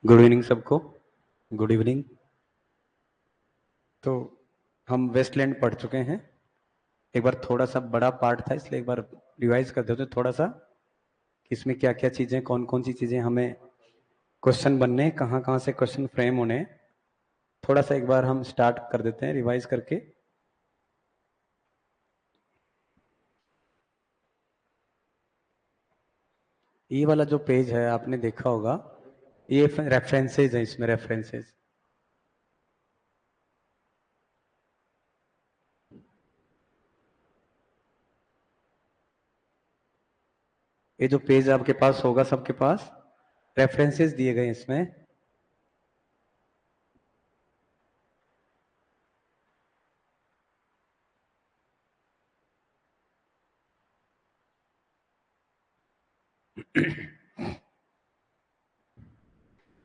Good evening सबको। Good evening. तो हम वेस्टलैंड पढ़ चुके हैं। एक बार थोड़ा सा बड़ा पार्ट था, इसलिए एक बार रिवाइज कर देते थोड़ा सा कि इसमें क्या क्या चीजें, कौन कौन सी चीजें हमें क्वेश्चन बनने, कहाँ कहाँ से क्वेश्चन फ्रेम होने। थोड़ा सा एक बार हम स्टार्ट कर देते हैं रिवाइज करके। ये वाला जो पेज है आपने देखा होगा, ये रेफरेंसेज है, इसमें रेफरेंसेज। ये जो पेज आपके पास होगा, सबके पास रेफरेंसेस दिए गए इसमें।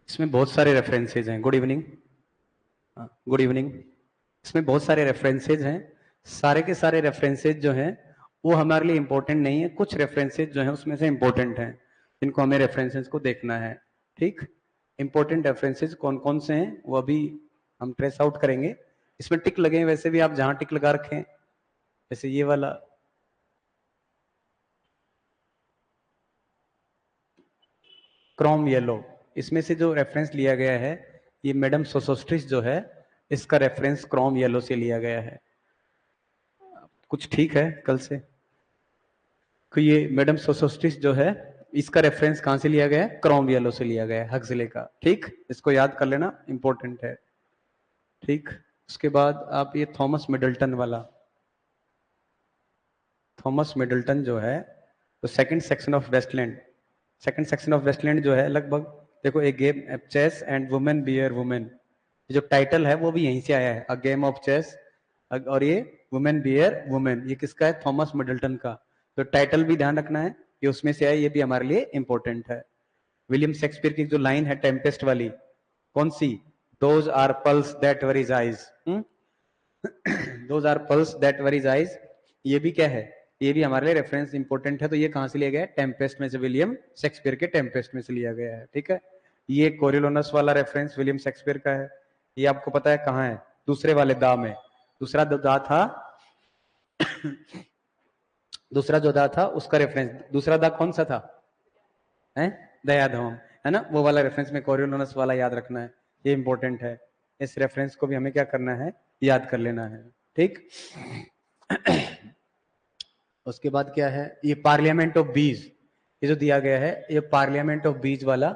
इसमें बहुत सारे रेफरेंसेज हैं। Good evening. Good evening. इसमें बहुत सारे रेफरेंसेज हैं। सारे के सारे रेफरेंसेज जो हैं वो हमारे लिए इंपॉर्टेंट नहीं है। कुछ रेफरेंसेज जो हैं उसमें से इंपॉर्टेंट हैं, जिनको हमें रेफरेंसेज को देखना है। ठीक, इंपॉर्टेंट रेफरेंसेज कौन कौन से हैं वो अभी हम ट्रेस आउट करेंगे। इसमें टिक लगे हैं, वैसे भी आप जहां टिक लगा रखें, जैसे ये वाला क्रोम येलो, इसमें से जो रेफरेंस लिया गया है ये मैडम सोसोस्ट्रिस जो है, इसका रेफरेंस क्रोम येलो से लिया गया है। कुछ ठीक है कल से। तो ये मैडम सोसोस्ट्रिस जो है, इसका रेफरेंस कहां से लिया गया है? क्रोम येलो से लिया गया है, हक्सले का। ठीक, इसको याद कर लेना, इंपॉर्टेंट है। ठीक, उसके बाद आप ये थॉमस मिडल्टन वाला, थॉमस मिडल्टन जो है, तो second section of wasteland, second section of wasteland जो है लगभग, देखो a game of chess and women beware women, जो टाइटल है वो भी यहीं से आया है, अ गेम ऑफ चेस। और ये वुमेन बियर वुमेन, ये किसका है? थॉमस मिडल्टन का। तो टाइटल भी ध्यान रखना है, ये उसमें से आया, ये भी हमारे लिए इंपॉर्टेंट है। विलियम शेक्सपियर की जो लाइन है टेम्पेस्ट वाली, कौन सी? Those are pearls that were his eyes, those are pearls that were his eyes, ये भी क्या है? ये भी हमारे लिए रेफरेंस इंपॉर्टेंट है। तो ये कहां से लिया गया है? टेम्पेस्ट में से, विलियम शेक्सपियर के टेम्पेस्ट में से लिया गया है। ठीक है, ये कोरियोलोनस वाला रेफरेंस विलियम शेक्सपियर का है। ये आपको पता है कहाँ है? दूसरे वाले दा में। दूसरा जो दा था दूसरा जो दा था उसका रेफरेंस, दूसरा दा कौन सा था? है दयाधम, है ना? वो वाला रेफरेंस में कोरियोलोनस वाला याद रखना है, ये इंपॉर्टेंट है। इस रेफरेंस को भी हमें क्या करना है? याद कर लेना है। ठीक। उसके बाद क्या है? ये पार्लियामेंट ऑफ बीज, ये जो दिया गया है, ये पार्लियामेंट ऑफ बीज वाला,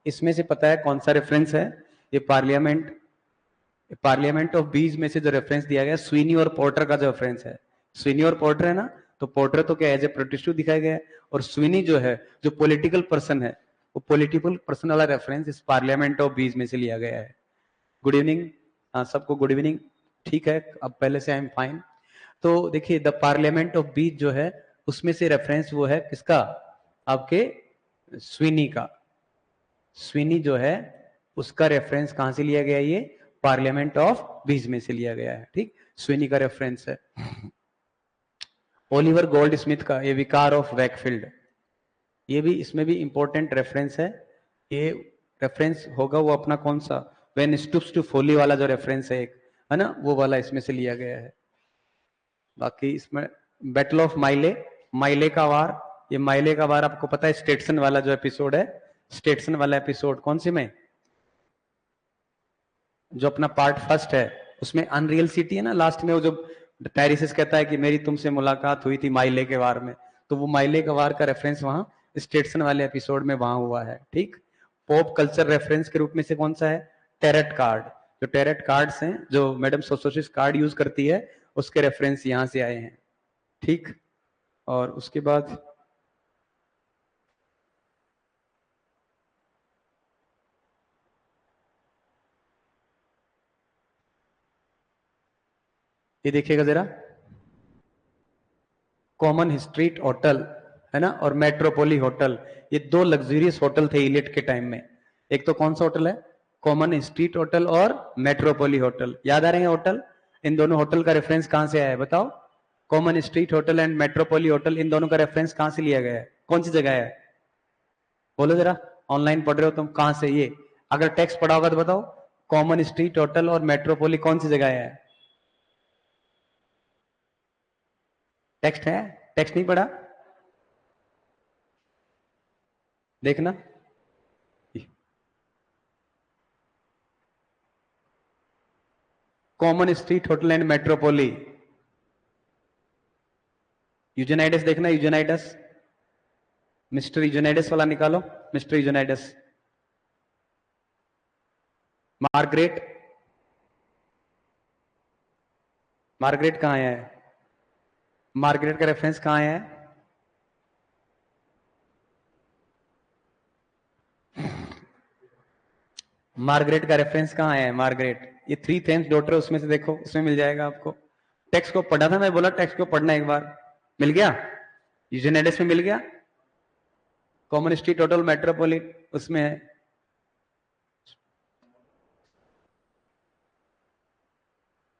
इसमें से पता है कौन सा रेफरेंस है? ये पार्लियामेंट ऑफ बीज में से जो रेफरेंस दिया गया, स्वीनी और पोर्टर का जो रेफरेंस है। स्वीनी और पोर्टर है ना, तो पोर्टर तो क्या एज ए प्रोटेस्टिव दिखाया गया है, और स्वीनी जो है, जो पॉलिटिकल पर्सन है, वो पॉलिटिकल पर्सन वाला रेफरेंस इस पार्लियामेंट ऑफ बीज में से लिया गया है। Good evening. हाँ, सबको गुड इवनिंग। ठीक है, अब पहले से आई एम फाइन। तो देखिए, द पार्लियामेंट ऑफ बीज जो है, उसमें से रेफरेंस वो है किसका? आपके स्वीनी का। स्वीनी जो है, उसका रेफरेंस कहां से लिया गया? ये पार्लियामेंट ऑफ बीज में से लिया गया है। ठीक, स्वीनी का रेफरेंस है। ओलिवर गोल्ड स्मिथ का ये विकार ऑफ वैकफील्ड, ये भी, इसमें भी इंपॉर्टेंट रेफरेंस है। ये रेफरेंस होगा वो अपना कौन सा? व्हेन स्टूप्स टू फॉली वाला जो रेफरेंस है एक, है ना, वो वाला इसमें से लिया गया है। बाकी इसमें बैटल ऑफ माइले, माइले का वार, ये माइले का वार आपको पता है, स्टेटसन वाला जो एपिसोड है, स्टेटसन वाला एपिसोड कौन सी में? जो अपना पार्ट फर्स्ट है, उसमें अनरियल सिटी है ना, लास्ट में वो जो टायरिसिस कहता है कि मेरी तुमसे मुलाकात हुई थी माइले के वार में, तो वो माइले के वार का रेफरेंस वहां स्टेटसन वाले एपिसोड में वहां हुआ है। ठीक, पॉप कल्चर रेफरेंस के रूप में से कौन सा है? टेरेट कार्ड, जो टेरेट कार्ड्स हैं, जो मैडम सोसोसिस कार्ड यूज करती है, उसके रेफरेंस यहां से आए हैं। ठीक, और उसके बाद ये देखिएगा जरा, कॉमन स्ट्रीट होटल, है ना, और मेट्रोपोली होटल, ये दो लग्जरियस होटल थे इलिट के टाइम में। एक तो कौन सा होटल है? कॉमन स्ट्रीट होटल और मेट्रोपोली होटल। याद आ रहे हैं होटल? इन दोनों होटल का रेफरेंस कहां से आया है बताओ? Cannon Street hotel and Metropole hotel, इन दोनों का रेफरेंस कहां से लिया गया है? कौन सी जगह है? बोलो जरा, ऑनलाइन पढ़ रहे हो तुम, कहां से? ये अगर टेक्स्ट पढ़ा होगा तो बताओ, कॉमन, स्ट्रीट, टोटल और मेट्रोपोली कौन सी जगह है? टेक्स्ट है? टेक्स्ट नहीं पढ़ा? देखना, कॉमन, स्ट्रीट, होटल एंड मेट्रोपोली। यूजेनाइडस देखना, यूजेनाइडस, मिस्टर यूजेनाइडस वाला निकालो, मिस्टर यूजेनाइडस। मार्गरेट, मार्गरेट कहां है? मार्गरेट का रेफरेंस कहां है? मार्गरेट का रेफरेंस कहां है? मार्गरेट, ये थ्री थेम्स डॉटर, उसमें से देखो, उसमें मिल जाएगा आपको। टेक्स्ट को पढ़ा था, मैं बोला टेक्स्ट को पढ़ना एक बार, मिल गया? यूजेनाइडस में मिल गया, कॉमन, स्ट्रीट, टोटल, मेट्रोपोलिट उसमें है।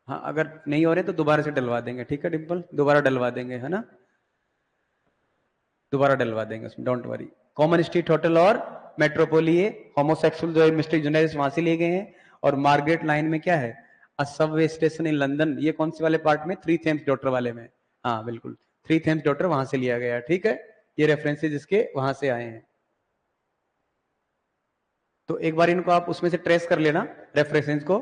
हाँ, अगर नहीं हो रहे तो दोबारा से डलवा देंगे, ठीक है डिम्पल, दोबारा डलवा देंगे, है ना, दोबारा डलवा देंगे उसमें, don't worry. Common, Street, hotel और मेट्रोपोली, ये होमोसेक्सुअल जो है मिस्टर यूजेनाइडस वहां से लिए गए हैं। और मार्गरेट लाइन में क्या है? अ सबवे स्टेशन इन लंदन, ये कौन से वाले पार्ट में? थ्री थेम्स डॉटर वाले में। हाँ बिल्कुल, थ्री थेम्स डॉटर वहां से लिया गया, ठीक है। ये रेफरेंसेज इसके वहां से आए हैं। तो एक बार इनको आप उसमें से ट्रेस कर लेना रेफरेंसेज को,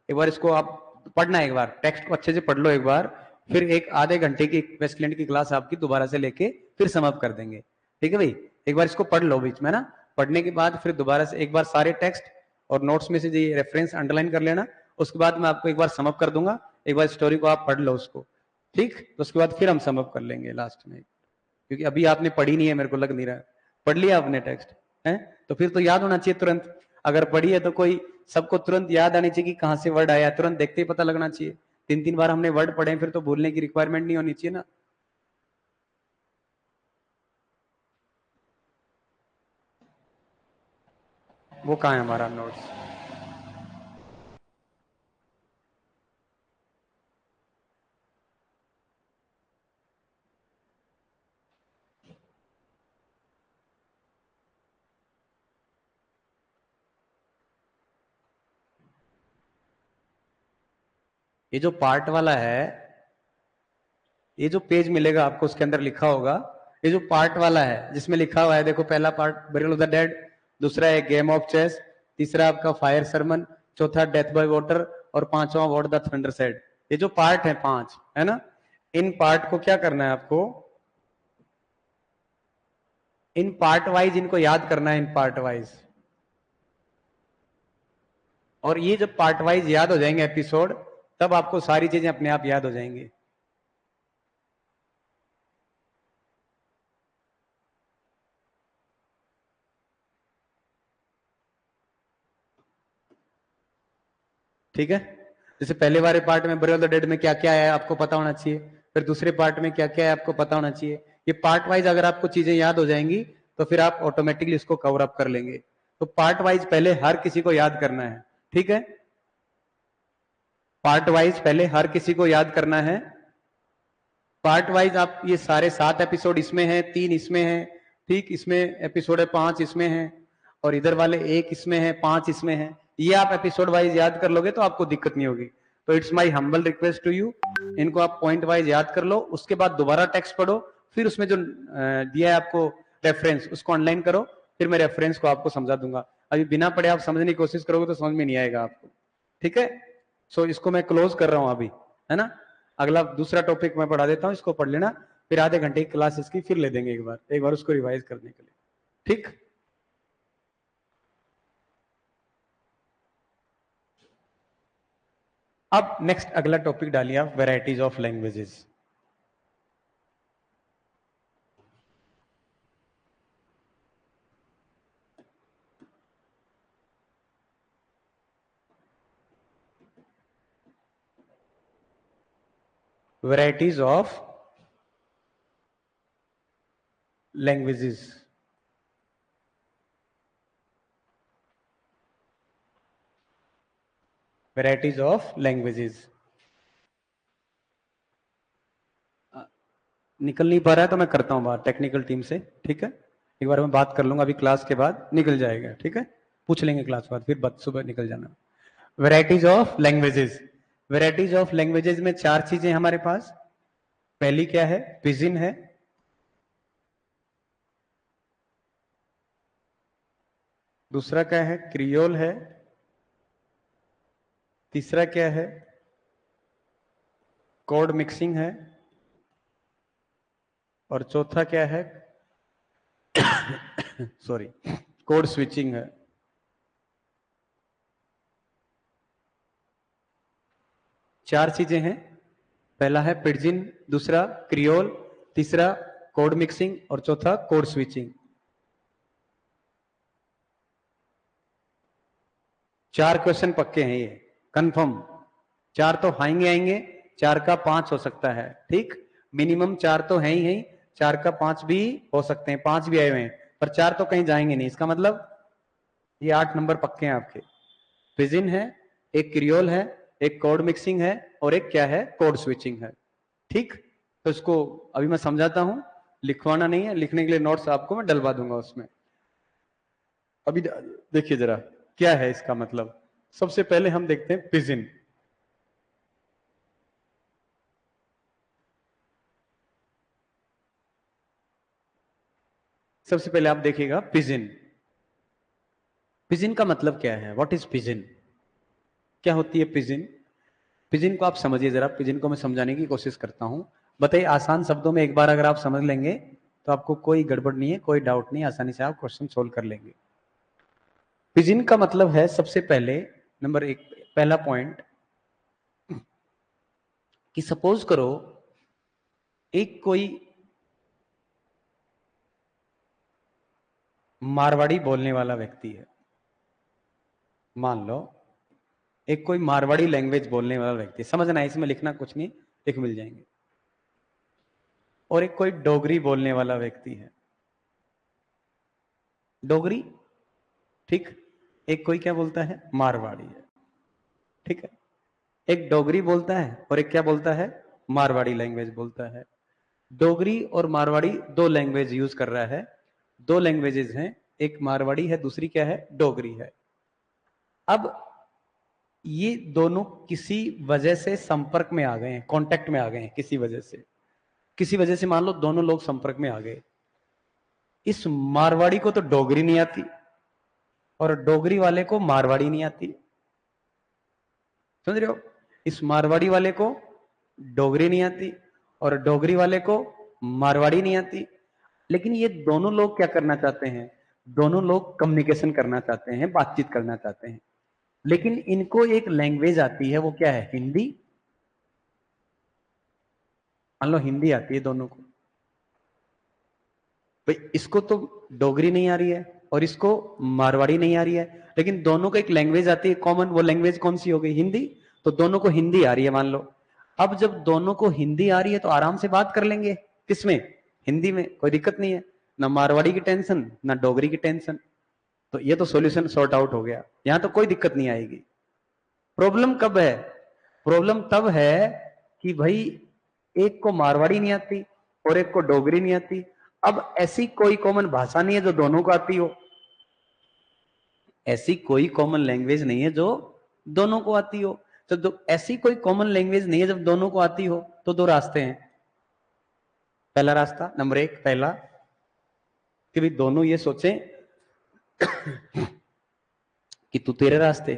एक बार इसको आप पढ़ना, एक बार टेक्स्ट को अच्छे से पढ़ लो एक बार, फिर एक आधे घंटे की वेस्टलैंड की क्लास आपकी दोबारा से लेके फिर समाप्त कर देंगे, ठीक है भाई। एक बार इसको पढ़ लो बीच में ना, पढ़ने के बाद फिर दोबारा से एक बार सारे टेक्स्ट और नोट्स में से ये रेफरेंस अंडरलाइन कर लेना। उसके बाद मैं आपको एक बार समअप कर दूंगा, एक बार स्टोरी को आप पढ़ लो उसको, ठीक। तो उसके बाद फिर हम समअप कर लेंगे लास्ट में, क्योंकि अभी आपने पढ़ी नहीं है, मेरे को लग नहीं रहा। पढ़ लिया आपने टेक्स्ट है? तो फिर तो याद होना चाहिए तुरंत। अगर पढ़ी है तो कोई सबको तुरंत याद आनी चाहिए कि कहां से वर्ड आया, तुरंत देखते ही पता लगना चाहिए। तीन तीन बार हमने वर्ड पढ़े फिर तो भूलने की रिक्वायरमेंट नहीं होनी चाहिए ना। वो कहाँ है हमारा नोट्स? ये जो पार्ट वाला है, ये जो पेज मिलेगा आपको उसके अंदर लिखा होगा, ये जो पार्ट वाला है जिसमें लिखा हुआ है, देखो पहला part burial of the dead, दूसरा है गेम ऑफ चेस, तीसरा आपका फायर सरमन, चौथा डेथ बाय वाटर और पांचवा व्हाट द थंडर सेड। ये जो पार्ट है पांच, है ना, इन पार्ट को क्या करना है आपको? इन पार्ट वाइज इनको याद करना है, इन पार्ट वाइज। और ये जब पार्ट वाइज याद हो जाएंगे एपिसोड, तब आपको सारी चीजें अपने आप याद हो जाएंगी। ठीक है, जैसे पहले वाले पार्ट में बरियल द डेड में क्या क्या है आपको पता होना चाहिए, फिर दूसरे पार्ट में क्या क्या है आपको पता होना चाहिए। ये पार्ट वाइज अगर आपको चीजें याद हो जाएंगी तो फिर आप ऑटोमेटिकली इसको कवर अप कर लेंगे। तो पार्ट वाइज पहले हर किसी को याद करना है, ठीक है। पार्ट वाइज पहले हर किसी को याद करना है। पार्ट वाइज आप ये सारे 7 एपिसोड इसमें हैं, 3 इसमें हैं, ठीक, इसमें एपिसोड है 5 इसमें हैं, और इधर वाले 1 इसमें है, 5 इसमें हैं। ये आप एपिसोड वाइज याद कर लोगे तो आपको दिक्कत नहीं होगी। तो it's my humble request to you, इनको आप पॉइंट वाइज याद कर लो, उसके बाद दोबारा टेक्स्ट पढ़ो, फिर उसमें जो दिया है आपको रेफरेंस उसको ऑनलाइन करो, फिर मैं रेफरेंस को आपको समझा दूंगा। अभी बिना पढ़े आप समझने की कोशिश करोगे तो समझ में नहीं आएगा आपको, ठीक है। सो इसको मैं क्लोज कर रहा हूं अभी, है ना। अगला दूसरा टॉपिक मैं पढ़ा देता हूं, इसको पढ़ लेना, फिर आधे घंटे की क्लास इसकी फिर ले देंगे एक बार उसको रिवाइज करने के लिए, ठीक। अब नेक्स्ट अगला टॉपिक डालिए आप, varieties of languages. Varieties of languages, varieties of languages. निकल नहीं पा रहा है तो मैं करता हूं बात टेक्निकल टीम से, ठीक है। एक बार मैं बात कर लूंगा अभी क्लास के बाद, निकल जाएगा, ठीक है। पूछ लेंगे क्लास बाद, फिर सुबह निकल जाना। Varieties of languages, varieties of languages में 4 चीजें हमारे पास। पहली क्या है? पिजिन है। दूसरा क्या है? क्रियोल है। तीसरा क्या है? कोड मिक्सिंग है। और चौथा क्या है? सॉरी, कोड स्विचिंग है। 4 चीजें हैं। पहला है पिडजिन, दूसरा क्रियोल, तीसरा कोड मिक्सिंग और चौथा कोड स्विचिंग। 4 क्वेश्चन पक्के हैं ये, कंफर्म। 4 तो आएंगे आएंगे, 4 का 5 हो सकता है, ठीक। मिनिमम 4 तो है ही है, 4 का 5 भी हो सकते हैं, 5 भी आए हुए हैं, पर 4 तो कहीं जाएंगे नहीं। इसका मतलब ये 8 नंबर पक्के हैं आपके। पिजिन है, एक क्रियोल है, एक कोड मिक्सिंग है और एक क्या है? कोड स्विचिंग है, ठीक। तो इसको अभी मैं समझाता हूं, लिखवाना नहीं है, लिखने के लिए नोट्स आपको मैं डलवा दूंगा उसमें। अभी देखिए जरा क्या है इसका मतलब। सबसे पहले हम देखते हैं पिजिन। सबसे पहले आप देखिएगा पिजिन। पिजिन का मतलब क्या है? What is pidgin? क्या होती है पिजिन? पिजिन को आप समझिए जरा, पिजिन को मैं समझाने की कोशिश करता हूं। बताइए, आसान शब्दों में एक बार अगर आप समझ लेंगे तो आपको कोई गड़बड़ नहीं है, कोई डाउट नहीं है, आसानी से आप क्वेश्चन सोल्व कर लेंगे। पिजिन का मतलब है, सबसे पहले नंबर 1, पहला पॉइंट, कि सपोज करो एक कोई मारवाड़ी बोलने वाला व्यक्ति है। मान लो एक कोई मारवाड़ी लैंग्वेज बोलने वाला व्यक्ति, समझना है, इसमें लिखना कुछ नहीं, लिख मिल जाएंगे। और एक कोई डोगरी बोलने वाला व्यक्ति है, डोगरी, ठीक। एक कोई क्या बोलता है? मारवाड़ी है, ठीक है। एक डोगरी बोलता है और एक क्या बोलता है? मारवाड़ी लैंग्वेज बोलता है। डोगरी और मारवाड़ी दो लैंग्वेज यूज कर रहा है, दो लैंग्वेजेस हैं, एक मारवाड़ी है, दूसरी क्या है? डोगरी है। अब ये दोनों किसी वजह से संपर्क में आ गए हैं, कांटेक्ट में आ गए हैं किसी वजह से। किसी वजह से मान लो दोनों लोग संपर्क में आ गए। इस मारवाड़ी को तो डोगरी नहीं आती और डोगरी वाले को मारवाड़ी नहीं आती, समझ रहे हो? इस मारवाड़ी वाले को डोगरी नहीं आती और डोगरी वाले को मारवाड़ी नहीं आती। लेकिन ये दोनों लोग क्या करना चाहते हैं? दोनों लोग कम्युनिकेशन करना चाहते हैं, बातचीत करना चाहते हैं। लेकिन इनको एक लैंग्वेज आती है, वो क्या है? हिंदी। मान लो हिंदी आती है दोनों को, भाई इसको तो डोगरी नहीं आ रही है और इसको मारवाड़ी नहीं आ रही है, लेकिन दोनों को एक लैंग्वेज आती है कॉमन। वो लैंग्वेज कौन सी हो गई? हिंदी। तो दोनों को हिंदी आ रही है मान लो। अब जब दोनों को हिंदी आ रही है तो आराम से बात कर लेंगे, किसमें? हिंदी में, कोई दिक्कत नहीं है, ना मारवाड़ी की टेंशन ना डोगरी की टेंशन। तो ये तो सॉल्यूशन सॉर्ट आउट हो गया, यहां तो कोई दिक्कत नहीं आएगी। प्रॉब्लम कब है? प्रॉब्लम तब है कि भाई एक को मारवाड़ी नहीं आती और एक को डोगरी नहीं आती। अब ऐसी कोई कॉमन भाषा नहीं है जो दोनों को आती हो, ऐसी कोई कॉमन लैंग्वेज नहीं है जो दोनों को आती हो। तो ऐसी कोई कॉमन लैंग्वेज नहीं है जब दोनों को आती हो, तो दो रास्ते हैं। पहला रास्ता, नंबर 1, पहला, कि भाई दोनों ये सोचें कि तू तेरे रास्ते,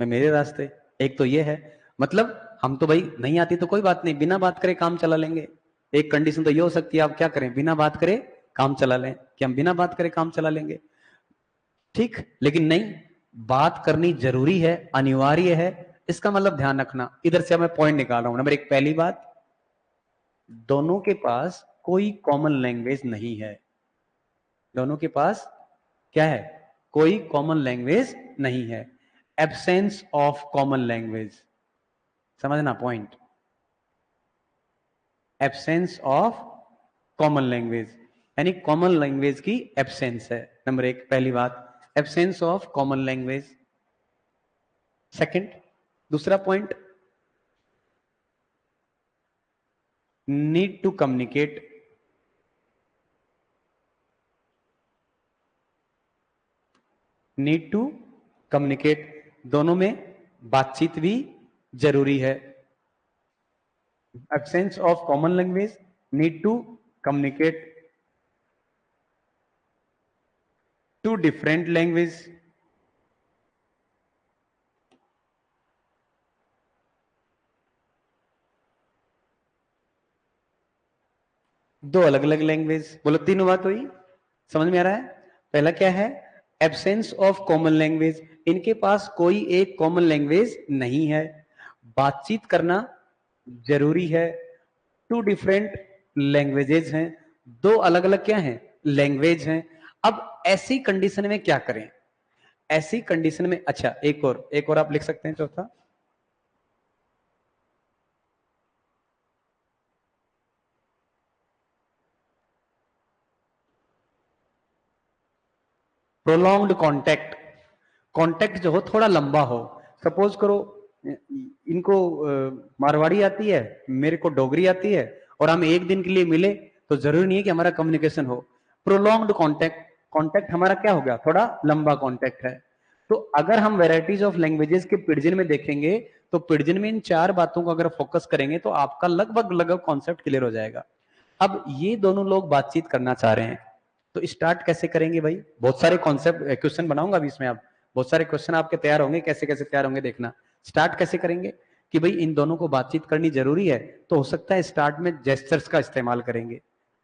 मैं मेरे रास्ते। एक तो ये है, मतलब हम तो भाई नहीं आती तो कोई बात नहीं, बिना बात करे काम चला लेंगे। एक कंडीशन तो ये हो सकती है, आप क्या करें? बिना बात करे काम चला लें, कि हम बिना बात करे काम चला लेंगे, ठीक। लेकिन नहीं, बात करनी जरूरी है, अनिवार्य है। इसका मतलब ध्यान रखना, इधर से मैं पॉइंट निकाल रहा हूं। नंबर 1, पहली बात, दोनों के पास कोई कॉमन लैंग्वेज नहीं है। दोनों के पास क्या है? कोई कॉमन लैंग्वेज नहीं है। एब्सेंस ऑफ कॉमन लैंग्वेज, समझना point. Absence of common language, यानी कॉमन लैंग्वेज की एब्सेंस है। नंबर 1, पहली बात, absence of common language. Second, दूसरा point, need to communicate. Need to communicate, दोनों में बातचीत भी जरूरी है। Absence of common language, need to communicate two different language. दो अलग अलग लैंग्वेज, बोलो तीनों बात हुई, समझ में आ रहा है? पहला क्या है? एब्सेंस ऑफ कॉमन लैंग्वेज, इनके पास कोई एक कॉमन लैंग्वेज नहीं है, बातचीत करना जरूरी है। टू डिफरेंट लैंग्वेजेस हैं, दो अलग अलग क्या हैं? लैंग्वेज हैं। अब ऐसी कंडीशन में क्या करें? ऐसी कंडीशन में, अच्छा एक और आप लिख सकते हैं चौथा, प्रोलॉन्ग्ड कॉन्टेक्ट। कॉन्टेक्ट जो हो थोड़ा लंबा हो। सपोज करो इनको मारवाड़ी आती है, मेरे को डोगरी आती है, और हम एक दिन के लिए मिले, तो जरूरी नहीं है कि हमारा कम्युनिकेशन हो। प्रोलॉन्ग्ड कॉन्टेक्ट, कॉन्टेक्ट हमारा क्या हो गया? थोड़ा लंबा कॉन्टेक्ट है। तो अगर हम वेराइटीज ऑफ लैंग्वेजेस के पिडजिन में देखेंगे, तो पिडजिन में इन चार बातों को अगर फोकस करेंगे तो आपका लगभग लगभग कॉन्सेप्ट क्लियर हो जाएगा। अब ये दोनों लोग बातचीत करना चाह रहे हैं, तो स्टार्ट कैसे करेंगे भाई? बहुत सारे कॉन्सेप्ट क्वेश्चन बनाऊंगा अभी इसमें, आप बहुत सारे क्वेश्चन आपके तैयार होंगे, कैसे कैसे तैयार होंगे देखना। स्टार्ट कैसे करेंगे कि भाई इन दोनों को बातचीत करनी जरूरी है, तो हो सकता है स्टार्ट में जेस्चर्स का इस्तेमाल करेंगे,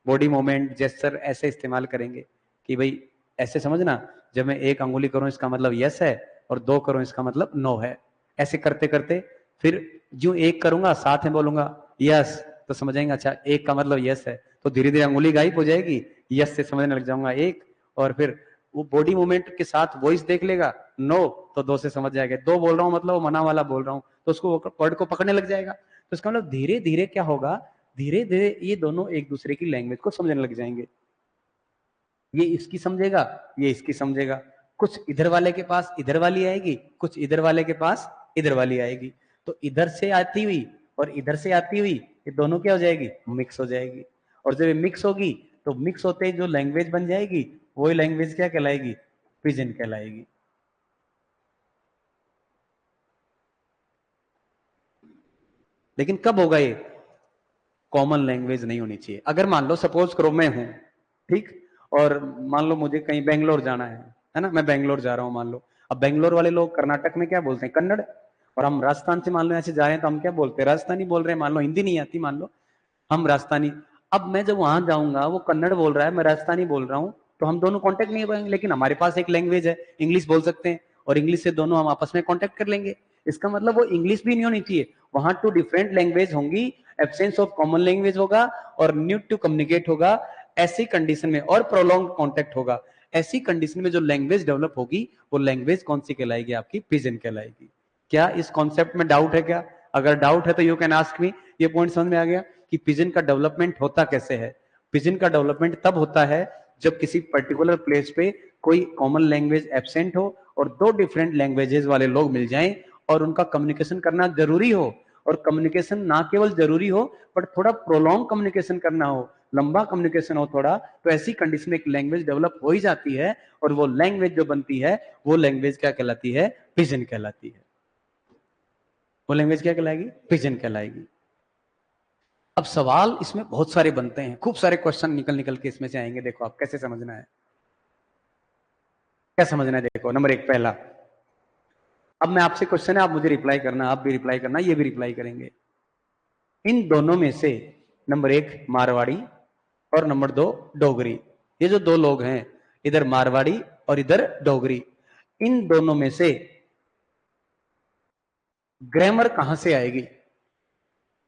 बॉडी मूवमेंट जेस्चर ऐसे इस्तेमाल करेंगे कि भाई ऐसे समझना, जब मैं एक अंगुली करूं इसका मतलब यस है, और दो करूं इसका मतलब नो है। ऐसे करते करते फिर जो एक करूंगा साथ में बोलूंगा यस, तो समझेंगे अच्छा एक का मतलब यस है, तो धीरे धीरे अंगुली गायब हो जाएगी, यस से समझने लग जाऊंगा एक, और फिर वो बॉडी मूवमेंट के साथ वॉइस देख लेगा, नो तो दो से समझ जाएगा, दो बोल रहा हूं मतलब वो मना वाला बोल रहा हूं, तो उसको वर्ड को पकड़ने लग जाएगा। तो इसका मतलब धीरे धीरे क्या होगा? धीरे धीरे ये दोनों एक दूसरे की लैंग्वेज को समझने लग जाएंगे। ये इसकी समझेगा, ये इसकी समझेगा, कुछ इधर वाले के पास इधर वाली आएगी, कुछ इधर वाले के पास इधर वाली आएगी, तो इधर से आती हुई और इधर से आती हुई ये दोनों क्या हो जाएगी? मिक्स हो जाएगी। और जब ये मिक्स होगी तो मिक्स होते ही जो लैंग्वेज बन जाएगी वही लैंग्वेज क्या कहलाएगी? पिजन कहलाएगी। लेकिन कब होगा ये? कॉमन लैंग्वेज नहीं होनी चाहिए। अगर मान लो सपोज करो मैं हूं, ठीक, और मान लो मुझे कहीं बेंगलोर जाना है ना, मैं बेंगलोर जा रहा हूं मान लो। अब बेंगलोर वाले लोग कर्नाटक में क्या बोलते हैं? कन्नड़। और हम राजस्थान से मान लो ऐसे जा रहे हैं तो हम क्या बोलते हैं? राजस्थानी बोल रहे हैं, मान लो हिंदी नहीं आती, मान लो हम राजस्थानी। अब मैं जब वहां जाऊंगा, वो कन्नड़ बोल रहा है, मैं राजस्थानी बोल रहा हूं, तो हम दोनों कांटेक्ट नहीं हो पाएंगे। लेकिन हमारे पास एक लैंग्वेज है, इंग्लिश बोल सकते हैं, और इंग्लिश से दोनों हम आपस में कांटेक्ट कर लेंगे। इसका मतलब वो इंग्लिश भी नहीं होनी चाहिए, वहां टू डिफरेंट लैंग्वेज होंगी, एब्सेंस ऑफ कॉमन लैंग्वेज होगा और नीड टू कम्युनिकेट होगा। ऐसी कंडीशन में और प्रोलॉन्ग कॉन्टेक्ट होगा, ऐसी कंडीशन में जो लैंग्वेज डेवलप होगी वो लैंग्वेज कौन सी कहलाएगी? आपकी पिजन कहलाएगी। क्या इस कॉन्सेप्ट में डाउट है क्या? अगर डाउट है तो यू कैन आस्क मी। ये पॉइंट समझ में आ गया कि पिजन का डेवलपमेंट होता कैसे है? पिजन का डेवलपमेंट तब होता है जब किसी पर्टिकुलर प्लेस पे कोई कॉमन लैंग्वेज एब्सेंट हो और दो डिफरेंट लैंग्वेजेस वाले लोग मिल जाएं और उनका कम्युनिकेशन करना जरूरी हो। और कम्युनिकेशन ना केवल जरूरी हो बट थोड़ा प्रोलॉन्ग कम्युनिकेशन करना हो, लंबा कम्युनिकेशन हो थोड़ा, तो ऐसी कंडीशन में एक लैंग्वेज डेवलप हो ही जाती है, और वो लैंग्वेज जो बनती है वो लैंग्वेज क्या कहलाती है? पिजन कहलाती है। वो लैंग्वेज क्या कहलाएगी? पिजन कहलाएगी। अब सवाल इसमें बहुत सारे बनते हैं, खूब सारे क्वेश्चन निकल निकल के इसमें से आएंगे। देखो आप कैसे समझना है, क्या समझना है। देखो नंबर एक पहला, अब मैं आपसे क्वेश्चन है, आप मुझे रिप्लाई करना, आप भी रिप्लाई करना, ये भी रिप्लाई करेंगे। इन दोनों में से नंबर एक मारवाड़ी और नंबर दो डोगरी, ये जो दो लोग हैं, इधर मारवाड़ी और इधर डोगरी, इन दोनों में से ग्रामर कहां से आएगी?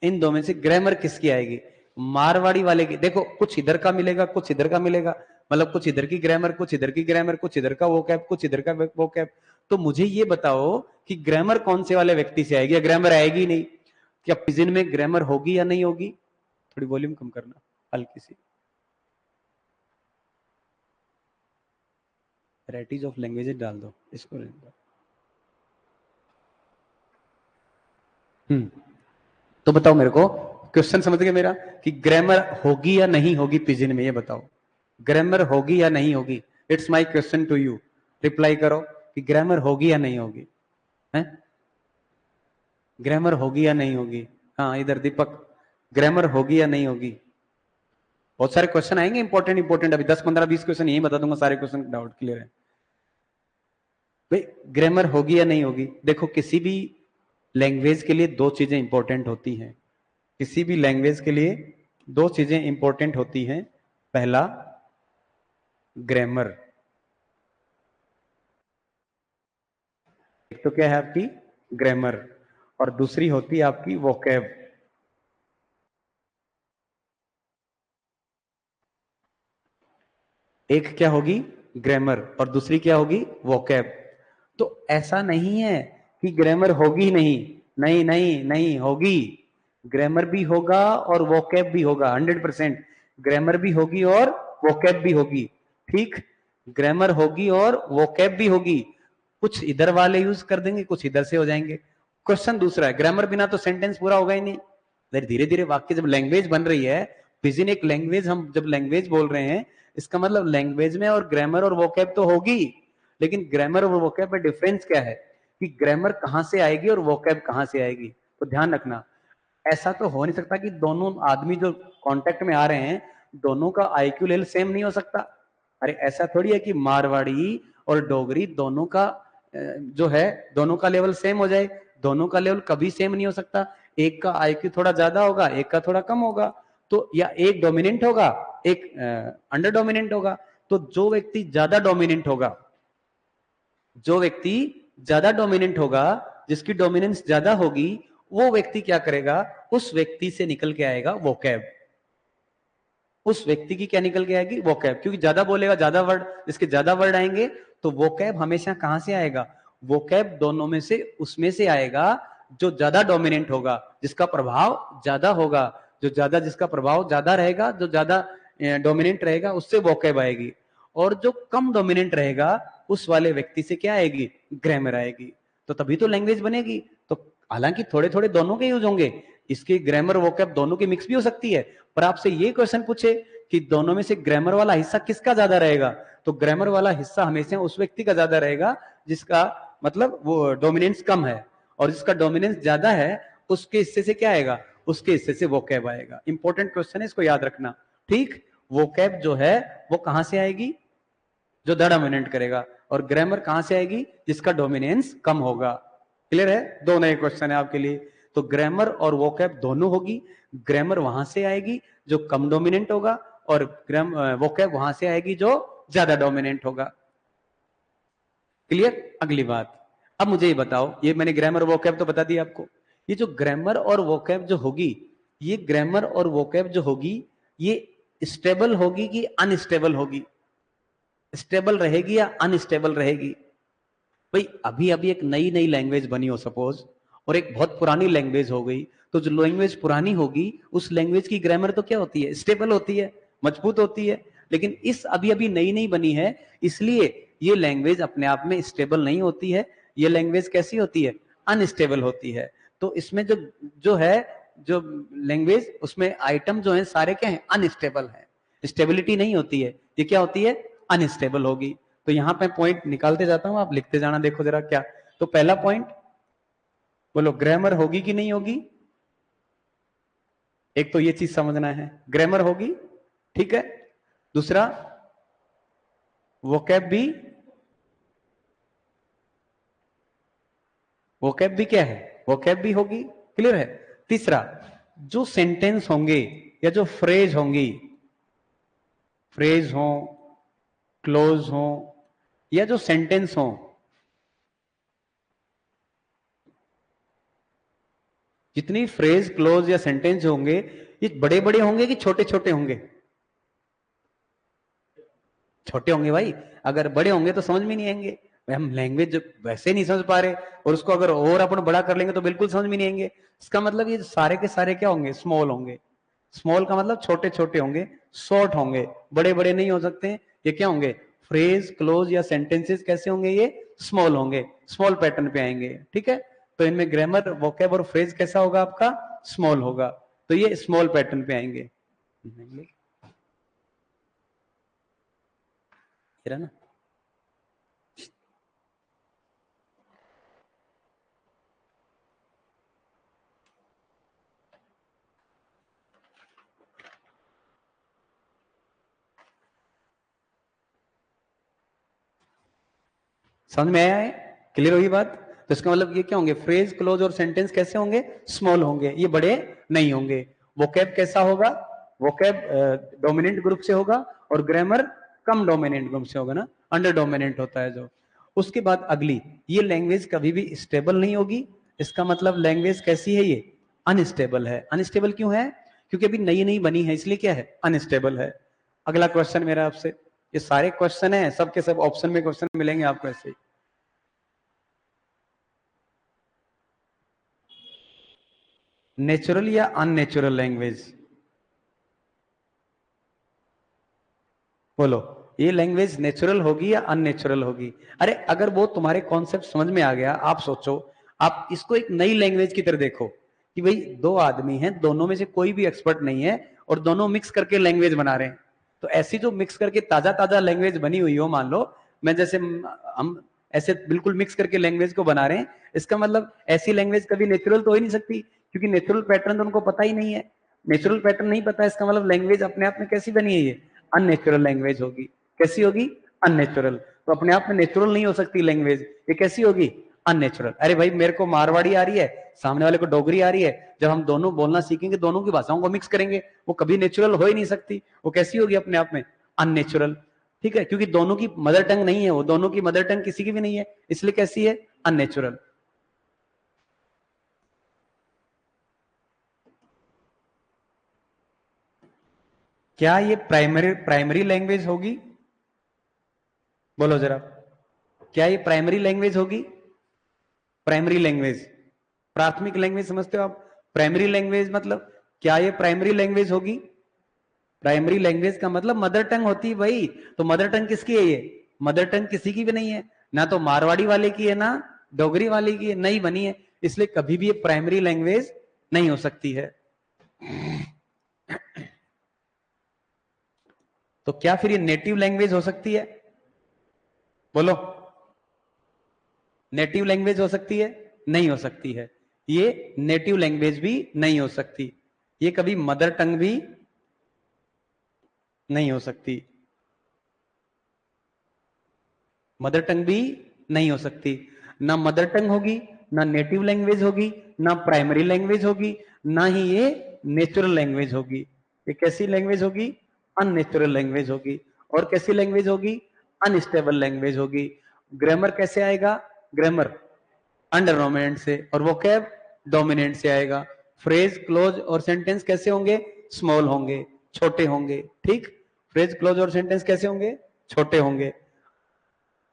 इन दो में से ग्रामर किसकी आएगी? मारवाड़ी वाले की। देखो कुछ इधर का मिलेगा, कुछ इधर का मिलेगा, मतलब कुछ इधर की ग्रामर, कुछ इधर की ग्रामर, कुछ इधर का वो कैप, कुछ इधर का वो कैप। तो मुझे ये बताओ कि ग्रामर कौन से वाले व्यक्ति से आएगी? या ग्रामर आएगी नहीं? क्या पिजिन में ग्रामर होगी या नहीं होगी? थोड़ी वॉल्यूम कम करना हल्की सी। वैराइटीज ऑफ लैंग्वेजेस डाल दो इसको। तो बताओ मेरे को, क्वेश्चन समझ गए मेरा कि ग्रामर होगी या नहीं होगी पिजिन में? ये बताओ, ग्रामर होगी या नहीं होगी? It's my question to you. Reply करो। कि ग्रामर होगी या नहीं होगी, है ग्रामर होगी या नहीं होगी। हाँ इधर दीपक, ग्रामर होगी या नहीं होगी। बहुत सारे क्वेश्चन आएंगे इंपॉर्टेंट इंपॉर्टेंट, अभी 10 15 20 क्वेश्चन यही बता दूंगा, सारे क्वेश्चन डाउट क्लियर है भाई। ग्रामर होगी या नहीं होगी, देखो किसी भी लैंग्वेज के लिए दो चीजें इंपॉर्टेंट होती हैं, किसी भी लैंग्वेज के लिए दो चीजें इंपॉर्टेंट होती हैं। पहला ग्रामर, एक तो क्या है आपकी ग्रामर, और दूसरी होती है आपकी वोकैब। एक क्या होगी ग्रामर और दूसरी क्या होगी वोकैब। तो ऐसा नहीं है कि ग्रामर होगी नहीं, नहीं नहीं नहीं होगी, ग्रामर भी होगा और वोकैब भी होगा 100%। ग्रामर भी होगी और वोकैब भी होगी, ठीक, ग्रामर होगी और वोकैब भी होगी। कुछ इधर वाले यूज कर देंगे, कुछ इधर से हो जाएंगे। क्वेश्चन दूसरा है, ग्रामर बिना तो सेंटेंस पूरा होगा ही नहीं। धीरे धीरे वाक्य जब लैंग्वेज बन रही है, विजिन एक लैंग्वेज, हम जब लैंग्वेज बोल रहे हैं इसका मतलब लैंग्वेज में और ग्रामर और वोकैब तो होगी, लेकिन ग्रामर और वोकैब में डिफरेंस क्या है कि ग्रामर कहां से आएगी और वोकैब कहां से आएगी। तो ध्यान रखना, ऐसा तो हो नहीं सकता कि दोनों आदमी जो कांटेक्ट में आ रहे हैं दोनों का आईक्यू लेवल सेम नहीं हो सकता। अरे ऐसा थोड़ी है कि मारवाड़ी और डोगरी दोनों का जो है दोनों का लेवल सेम हो जाए, दोनों का लेवल कभी सेम नहीं हो सकता। एक का आईक्यू थोड़ा ज्यादा होगा, एक का थोड़ा कम होगा, तो या एक डोमिनेंट होगा एक अंडर डोमिनेंट होगा। तो जो व्यक्ति ज्यादा डोमिनेंट होगा, जो व्यक्ति ज्यादा डोमिनेंट होगा, जिसकी डोमिनेंस ज्यादा होगी, वो व्यक्ति क्या करेगा, उस व्यक्ति से निकल के आएगा वोकैब। उस व्यक्ति की क्या निकल के आएगी वोकैब, क्योंकि ज्यादा बोलेगा, ज्यादा वर्ड, जिसके ज्यादा वर्ड आएंगे तो वोकैब हमेशा कहां से आएगा, वोकैब दोनों में से उसमें से आएगा जो ज्यादा डोमिनेंट होगा, जिसका प्रभाव ज्यादा होगा, जो ज्यादा जिसका प्रभाव ज्यादा रहेगा, जो ज्यादा डोमिनेंट रहेगा उससे वोकैब आएगी। और जो कम डोमिनेंट रहेगा उस वाले व्यक्ति से क्या आएगी, ग्रामर आएगी। तो तभी तो लैंग्वेज बनेगी। तो हालांकि थोड़े थोड़े दोनों के यूज होंगे, इसकी ग्रामर वोकैब दोनों की मिक्स भी हो सकती है, पर आपसे ये क्वेश्चन पूछे कि दोनों में से ग्रामर वाला हिस्सा किसका ज्यादा रहेगा, तो ग्रामर वाला हिस्सा हमेशा उस व्यक्ति का ज्यादा रहेगा जिसका मतलब वो डोमिनेंस कम है, और जिसका डोमिनेंस ज्यादा है उसके हिस्से से क्या आएगा, उसके हिस्से से वोकैब आएगा। इंपॉर्टेंट क्वेश्चन है, इसको याद रखना, ठीक। वोकैब जो है वो कहां से आएगी, जो ज्यादा डोमिनेट करेगा, और ग्रामर कहां से आएगी, जिसका डोमिनेंस कम होगा। क्लियर है, दो नए क्वेश्चन है आपके लिए। तो ग्रामर और वोकैब दोनों होगी, ग्रामर वहां से आएगी जो कम डोमिनेंट होगा, और वोकैब वहां से आएगी जो ज्यादा डोमिनेंट होगा। क्लियर। अगली बात, अब मुझे ये बताओ, ये मैंने ग्रामर वोकैब तो बता दिया आपको, ये जो ग्रामर और वोकैब जो होगी, ये ग्रामर और वोकैब जो होगी ये स्टेबल होगी कि अनस्टेबल होगी, स्टेबल रहेगी या अनस्टेबल रहेगी। भाई अभी अभी एक नई नई लैंग्वेज बनी हो सपोज, और एक बहुत पुरानी लैंग्वेज हो गई, तो जो लैंग्वेज पुरानी होगी उस लैंग्वेज की ग्रामर तो क्या होती है, स्टेबल होती है, मजबूत होती है। लेकिन इस अभी अभी नई नई बनी है, इसलिए ये लैंग्वेज अपने आप में स्टेबल नहीं होती है, ये लैंग्वेज कैसी होती है, अनस्टेबल होती है। तो इसमें जो जो है जो लैंग्वेज, उसमें आइटम जो है सारे क्या है, अनस्टेबल है, स्टेबिलिटी नहीं होती है, ये क्या होती है, अनस्टेबल होगी। तो यहां पे पॉइंट निकालते जाता हूं, आप लिखते जाना, देखो जरा क्या। तो पहला पॉइंट बोलो, ग्रामर होगी कि नहीं होगी। एक तो ये चीज समझना है, ग्रामर होगी, ठीक है। दूसरा वोकैब भी, वोकैब भी क्या है, वोकैब भी होगी, क्लियर है। तीसरा, जो सेंटेंस होंगे या जो फ्रेज होंगी, फ्रेज हो, क्लोज हो, या जो सेंटेंस हो, जितनी फ्रेज क्लोज या सेंटेंस होंगे ये बड़े बड़े होंगे कि छोटे छोटे होंगे, छोटे होंगे भाई। अगर बड़े होंगे तो समझ में नहीं आएंगे, हम लैंग्वेज वैसे नहीं समझ पा रहे, और उसको अगर और अपन बड़ा कर लेंगे तो बिल्कुल समझ में नहीं आएंगे। इसका मतलब ये सारे के सारे क्या होंगे, स्मॉल होंगे। स्मॉल का मतलब छोटे छोटे होंगे, शॉर्ट होंगे, बड़े बड़े नहीं हो सकते। ये क्या होंगे, फ्रेज क्लोज या सेंटेंसेस कैसे होंगे, ये स्मॉल होंगे, स्मॉल पैटर्न पे आएंगे, ठीक है। तो इनमें ग्रामर वोकैब और फ्रेज कैसा होगा आपका, स्मॉल होगा, तो ये स्मॉल पैटर्न पे आएंगे। ना समझ में आया है? क्लियर हुई बात? तो इसका मतलब ये क्या होंगे, फ्रेज, क्लोज और सेंटेंस कैसे होंगे, स्मॉल होंगे, ये बड़े नहीं होंगे। वोकैब कैसा होगा, वोकैब डोमिनेंट ग्रुप से होगा और ग्रामर कम डोमिनेंट ग्रुप से होगा ना, अंडर डोमिनेंट होता है जो। उसके बाद अगली, ये लैंग्वेज कभी भी स्टेबल नहीं होगी। इसका मतलब लैंग्वेज कैसी है, ये अनस्टेबल है। अनस्टेबल क्यों है, क्योंकि अभी नई नई बनी है, इसलिए क्या है, अनस्टेबल है। अगला क्वेश्चन मेरा आपसे, ये सारे क्वेश्चन है, सबके सब ऑप्शन में क्वेश्चन मिलेंगे आपको ऐसे ही। नेचुरल या अननेचुरल लैंग्वेज, बोलो, ये लैंग्वेज नेचुरल होगी या अननेचुरल होगी? अरे अगर वो तुम्हारे कॉन्सेप्ट समझ में आ गया, आप सोचो, आप इसको एक नई लैंग्वेज की तरह देखो कि भाई दो आदमी हैं, दोनों में से कोई भी एक्सपर्ट नहीं है और दोनों मिक्स करके लैंग्वेज बना रहे हैं। तो ऐसी जो मिक्स करके ताजा ताजा लैंग्वेज बनी हुई हो, मान लो मैं जैसे हम ऐसे बिल्कुल मिक्स करके लैंग्वेज को बना रहे हैं, इसका मतलब ऐसी लैंग्वेज कभी नेचुरल तो हो ही नहीं सकती, क्योंकि नेचुरल पैटर्न तो उनको पता ही नहीं है। नेचुरल पैटर्न नहीं पता, इसका मतलब लैंग्वेज अपने आप में कैसी बनी है, ये अननेचुरल लैंग्वेज होगी। कैसी होगी, अननेचुरल। तो अपने आप में नेचुरल नहीं हो सकती लैंग्वेज, ये कैसी होगी, अननेचुरल। अरे भाई मेरे को मारवाड़ी आ रही है, सामने वाले को डोगरी आ रही है, जब हम दोनों बोलना सीखेंगे, दोनों की भाषाओं को मिक्स करेंगे, वो कभी नेचुरल हो ही नहीं सकती। वो कैसी होगी, अपने आप में अननेचुरल। ठीक है, क्योंकि दोनों की मदर टंग नहीं है, वो दोनों की मदर टंग किसी की भी नहीं है, इसलिए कैसी है, अननेचुरल। क्या ये प्राइमरी प्राइमरी लैंग्वेज होगी, बोलो जरा, क्या ये प्राइमरी लैंग्वेज होगी? प्राइमरी लैंग्वेज, प्राथमिक लैंग्वेज समझते हो आप? प्राइमरी लैंग्वेज मतलब क्या ये प्राइमरी लैंग्वेज होगी? प्राइमरी लैंग्वेज का मतलब मदर टंग होती है भाई। तो मदर टंग किसकी है, ये मदर टंग किसी की भी नहीं है, ना तो मारवाड़ी वाले की है, ना डोगरी वाले की है, नहीं बनी है, इसलिए कभी भी ये प्राइमरी लैंग्वेज नहीं हो सकती है। तो क्या फिर ये नेटिव लैंग्वेज हो सकती है, बोलो? नेटिव लैंग्वेज हो सकती है? नहीं हो सकती है, ये नेटिव लैंग्वेज भी नहीं हो सकती, ये कभी मदर टंग भी नहीं हो सकती, मदर टंग भी नहीं हो सकती। ना मदर टंग होगी, ना नेटिव लैंग्वेज होगी, ना प्राइमरी लैंग्वेज होगी, ना ही ये नेचुरल लैंग्वेज होगी। ये कैसी लैंग्वेज होगी, अननेचुरल लैंग्वेज होगी। और कैसी लैंग्वेज होगी, अनस्टेबल लैंग्वेज होगी। ग्रामर कैसे आएगा, ग्रामर अंडर डोमिनेंट से, और वो कैब डोमिनेंट से आएगा। फ्रेज, क्लोज और सेंटेंस कैसे होंगे, स्मॉल होंगे, छोटे होंगे। ठीक, फ्रेज, क्लोज और सेंटेंस कैसे होंगे, छोटे होंगे।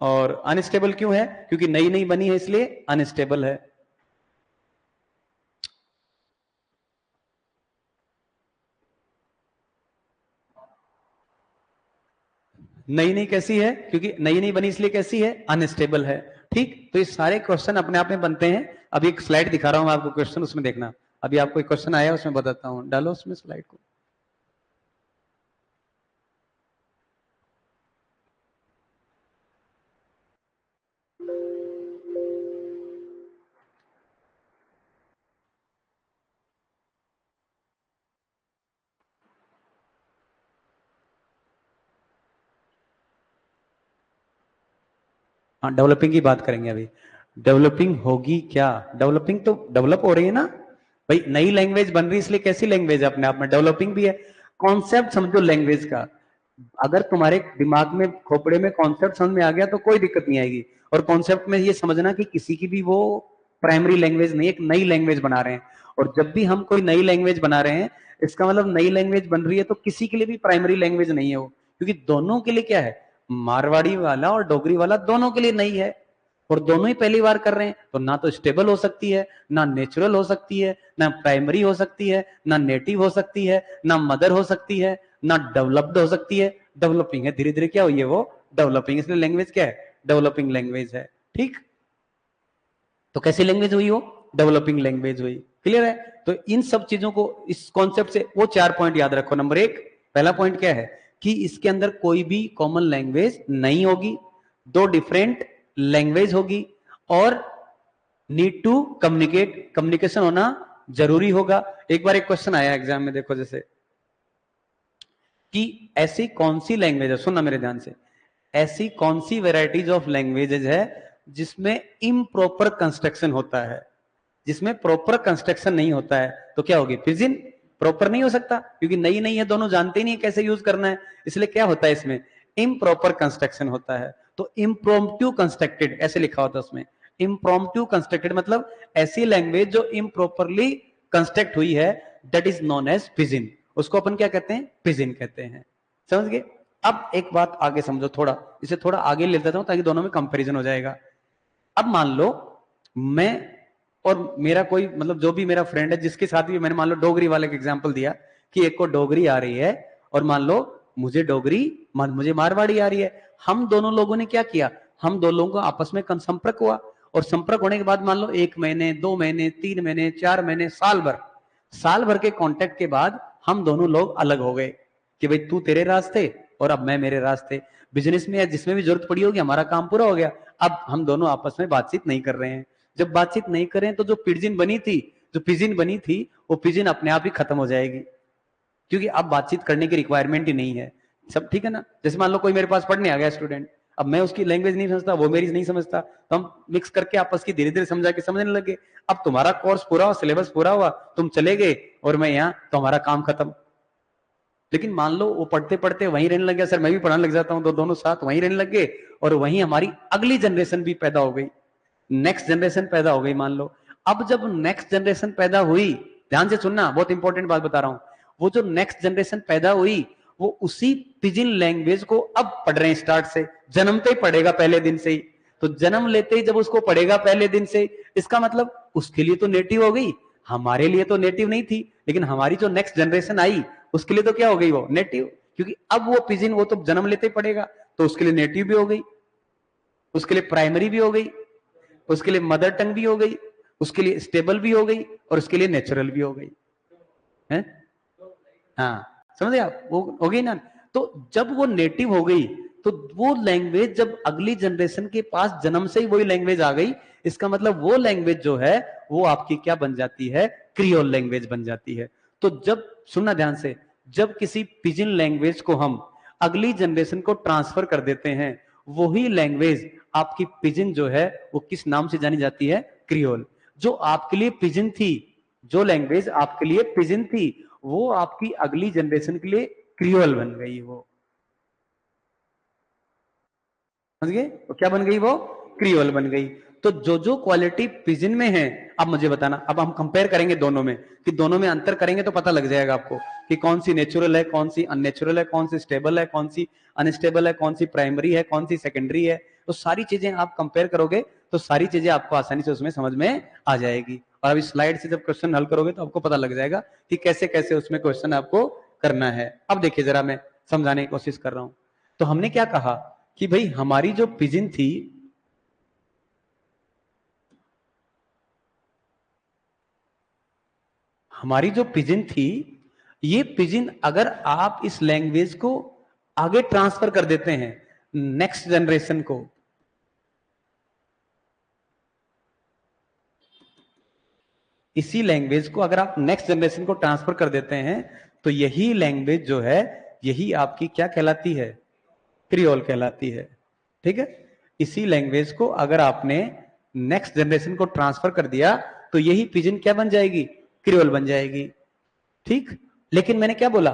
और अनस्टेबल क्यों है, क्योंकि नई नई बनी है, इसलिए अनस्टेबल है। नई नई कैसी है, क्योंकि नई नई बनी इसलिए कैसी है, अनस्टेबल है। ठीक, तो ये सारे क्वेश्चन अपने आप में बनते हैं। अभी एक स्लाइड दिखा रहा हूं मैं आपको, क्वेश्चन उसमें देखना। अभी आपको एक क्वेश्चन आया, उसमें बताता हूं, डालो उसमें स्लाइड को। हाँ, डेवलपिंग की बात करेंगे अभी। डेवलपिंग होगी क्या, डेवलपिंग तो डेवलप हो रही है ना भाई, नई लैंग्वेज बन रही है, इसलिए कैसी लैंग्वेज है, अपने आप में डेवलपिंग भी है। कॉन्सेप्ट समझो लैंग्वेज का, अगर तुम्हारे दिमाग में, खोपड़े में कॉन्सेप्ट समझ में आ गया तो कोई दिक्कत नहीं आएगी। और कॉन्सेप्ट में ये समझना कि किसी की भी वो प्राइमरी लैंग्वेज नहीं, एक नई लैंग्वेज बना रहे हैं। और जब भी हम कोई नई लैंग्वेज बना रहे हैं, इसका मतलब नई लैंग्वेज बन रही है तो किसी के लिए भी प्राइमरी लैंग्वेज नहीं है वो, क्योंकि दोनों के लिए क्या है, मारवाड़ी वाला और डोगरी वाला दोनों के लिए नई है, और दोनों ही पहली बार कर रहे हैं, तो ना तो स्टेबल हो सकती है, ना नेचुरल हो सकती है, ना प्राइमरी हो सकती है, ना नेटिव हो सकती है, ना मदर हो सकती है, ना डेवलप्ड हो सकती है। डेवलपिंग है, धीरे धीरे क्या हुई है वो, डेवलपिंग, इसलिए लैंग्वेज क्या है, डेवलपिंग लैंग्वेज है। ठीक, तो कैसी लैंग्वेज हुई वो, डेवलपिंग लैंग्वेज हुई। क्लियर है? तो इन सब चीजों को, इस कॉन्सेप्ट से वो 4 पॉइंट याद रखो। नंबर 1, पहला पॉइंट क्या है कि इसके अंदर कोई भी कॉमन लैंग्वेज नहीं होगी, दो डिफरेंट लैंग्वेज होगी, और नीड टू कम्युनिकेट, कम्युनिकेशन होना जरूरी होगा। एक बार एक क्वेश्चन आया एग्जाम में, देखो जैसे कि ऐसी कौन सी लैंग्वेज है, सुनना मेरे ध्यान से, ऐसी कौन सी वेराइटीज ऑफ लैंग्वेजेज है जिसमें इम्प्रॉपर कंस्ट्रक्शन होता है। जिसमें प्रॉपर कंस्ट्रक्शन नहीं होता है तो क्या होगी? पिजिन प्रॉपर नहीं हो सकता, क्योंकि नई नई है, दोनों जानते ही नहीं है कैसे यूज करना है, इसलिए क्या होता है इसमें? इम्प्रॉपर कंस्ट्रक्शन होता है। तो इम्प्रोम्प्टू कंस्ट्रक्टेड ऐसे लिखा होता है उसमें। इम्प्रोम्प्टू कंस्ट्रक्टेड मतलब ऐसी लैंग्वेज जो इम्प्रॉपरली कंस्ट्रक्ट हुई है, that is known as pidgin. उसको अपन क्या कहते हैं? पिजिन कहते हैं। समझ गए? अब एक बात आगे समझो, थोड़ा इसे थोड़ा आगे ले लेता हूं ताकि दोनों में कंपैरिजन हो जाएगा। अब मान लो मैं और मेरा कोई, मतलब जो भी मेरा फ्रेंड है, जिसके साथ भी मैंने मान लो डोगरी वाले का एग्जांपल दिया कि एक को डोगरी आ रही है और मान लो मुझे डोगरी, मुझे मारवाड़ी आ रही है। हम दोनों लोगों ने क्या किया? हम दो लोगों का आपस में संपर्क हुआ, और संपर्क होने के बाद मान लो 1 महीने, 2 महीने, 3 महीने, 4 महीने, साल भर के कांटेक्ट के बाद हम दोनों लोग अलग हो गए कि भाई तू तेरे रास्ते और अब मैं मेरे रास्ते। बिजनेस में या जिसमें भी जरूरत पड़ी होगी, हमारा काम पूरा हो गया, अब हम दोनों आपस में बातचीत नहीं कर रहे हैं। जब बातचीत नहीं करें तो जो पिजिन बनी थी, जो पिजिन बनी थी, वो पिजिन अपने आप ही खत्म हो जाएगी, क्योंकि अब बातचीत करने की रिक्वायरमेंट ही नहीं है। सब ठीक है ना? जैसे मान लो कोई मेरे पास पढ़ने आ गया स्टूडेंट, अब मैं उसकी लैंग्वेज नहीं समझता, वो मेरी नहीं समझता, तो हम मिक्स करके आपस की धीरे धीरे समझा के समझने लगे। अब तुम्हारा कोर्स पूरा हुआ, सिलेबस पूरा हुआ, तुम चले गए और मैं यहाँ, तो हमारा काम खत्म। लेकिन मान लो वो पढ़ते पढ़ते वहीं रहने लग गया, सर मैं भी पढ़ाने लग जाता हूं, तो दोनों साथ वहीं रहने लग गए, और वहीं हमारी अगली जनरेशन भी पैदा हो गई, नेक्स्ट जनरेशन पैदा हो गई मान लो। अब जब नेक्स्ट जनरेशन पैदा हुई, ध्यान से सुनना, बहुत इंपॉर्टेंट बात बता रहा हूं, वो जो नेक्स्ट जनरेशन पैदा हुई, वो उसी पिजिन लैंग्वेज को अब पढ़ रहे हैं स्टार्ट से, जन्मते ही पढ़ेगा पहले दिन से ही। तो जन्म लेते ही जब उसको पढ़ेगा पहले दिन से, इसका मतलब उसके लिए तो नेटिव हो गई, हमारे लिए तो नेटिव नहीं थी, लेकिन हमारी जो नेक्स्ट जनरेशन आई उसके लिए तो क्या हो गई? वो नेटिव, क्योंकि अब वो पिजिन वो तो जन्म लेते ही पढ़ेगा, तो उसके लिए नेटिव भी हो गई, उसके लिए प्राइमरी भी हो गई, उसके लिए मदर टंग भी हो गई, उसके लिए स्टेबल भी हो गई, और उसके लिए नेचुरल भी हो गई है। हाँ, समझे आप? वो हो गई ना? तो जब वो नेटिव हो गई, तो वो लैंग्वेज जब अगली जनरेशन के पास जन्म से ही वही लैंग्वेज आ गई, इसका मतलब वो लैंग्वेज जो है वो आपकी क्या बन जाती है? क्रियोल लैंग्वेज बन जाती है। तो जब, सुनना ध्यान से, जब किसी पिजिन लैंग्वेज को हम अगली जनरेशन को ट्रांसफर कर देते हैं, वही लैंग्वेज आपकी पिजिन जो है वो किस नाम से जानी जाती है? क्रियोल। जो आपके लिए पिजिन थी, जो लैंग्वेज आपके लिए पिजिन थी, वो आपकी अगली जनरेशन के लिए क्रियोल बन गई। वो समझ गए? तो क्या बन गई? वो क्रियोल बन गई। तो जो जो क्वालिटी पिजिन में है, अब मुझे बताना, अब हम कंपेयर करेंगे दोनों में, कि दोनों में अंतर करेंगे तो पता लग जाएगा आपको कि कौन सी नेचुरल है, कौन सी अननेचुरल है, कौन सी स्टेबल है, कौन सी अनस्टेबल है, कौन सी प्राइमरी है, कौन सी सेकेंडरी है। तो सारी चीजें आप कंपेयर करोगे तो सारी चीजें आपको आसानी से उसमें समझ में आ जाएगी। और अभी स्लाइड से जब क्वेश्चन हल करोगे तो आपको पता लग जाएगा कि कैसे कैसे उसमें क्वेश्चन आपको करना है। अब देखिए जरा, मैं समझाने की कोशिश कर रहा हूं। तो हमने क्या कहा कि भाई हमारी जो पिजिन थी, हमारी जो पिजिन थी, ये पिजिन अगर आप इस लैंग्वेज को आगे ट्रांसफर कर देते हैं नेक्स्ट जनरेशन को, इसी लैंग्वेज को अगर आप नेक्स्ट जनरेशन को ट्रांसफर कर देते हैं, तो यही लैंग्वेज जो है, यही आपकी क्या कहलाती है? क्रियोल कहलाती है। ठीक है? इसी लैंग्वेज को अगर आपने नेक्स्ट जनरेशन को ट्रांसफर कर दिया, तो यही पिजिन क्या बन जाएगी? क्रियोल बन जाएगी। ठीक? लेकिन मैंने क्या बोला?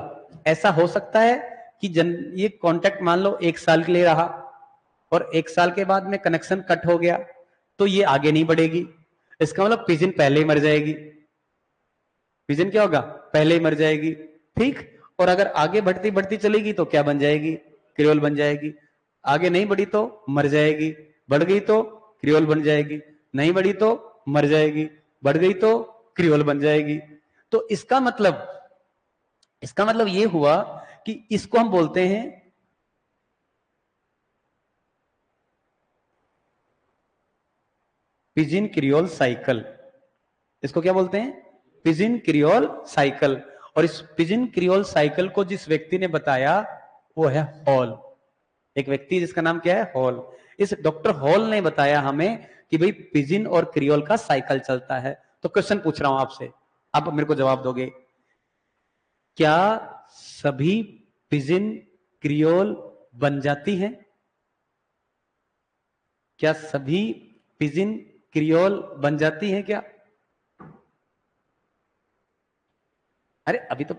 ऐसा हो सकता है कि ये कॉन्टेक्ट मान लो 1 साल के लिए रहा, और 1 साल के बाद में कनेक्शन कट हो गया, तो ये आगे नहीं बढ़ेगी। इसका मतलब पिजिन पहले ही मर जाएगी। पिजिन क्या होगा? पहले ही मर जाएगी। ठीक? और अगर आगे बढ़ती बढ़ती चलेगी तो क्या बन जाएगी? क्रियोल बन जाएगी। आगे नहीं बढ़ी तो मर जाएगी, बढ़ गई तो क्रियोल बन जाएगी, नहीं बढ़ी तो मर जाएगी, बढ़ गई तो क्रियोल बन जाएगी। तो इसका मतलब ये हुआ कि इसको हम बोलते हैं पिजिन क्रियोल साइकिल। इसको क्या बोलते हैं? Pidgin creole cycle. और इस पिजिन क्रियोल साइकिल को जिस व्यक्ति ने बताया वो है हॉल। एक व्यक्ति जिसका नाम क्या है? हॉल। इस डॉक्टर हॉल ने बताया हमें कि भाई पिजिन और क्रियोल का साइकिल चलता है। तो क्वेश्चन पूछ रहा हूं आपसे, आप मेरे को जवाब दोगे, क्या सभी पिजिन क्रियोल बन जाती हैं? क्या सभी पिजिन क्रियोल बन जाती है क्या? अरे अभी तो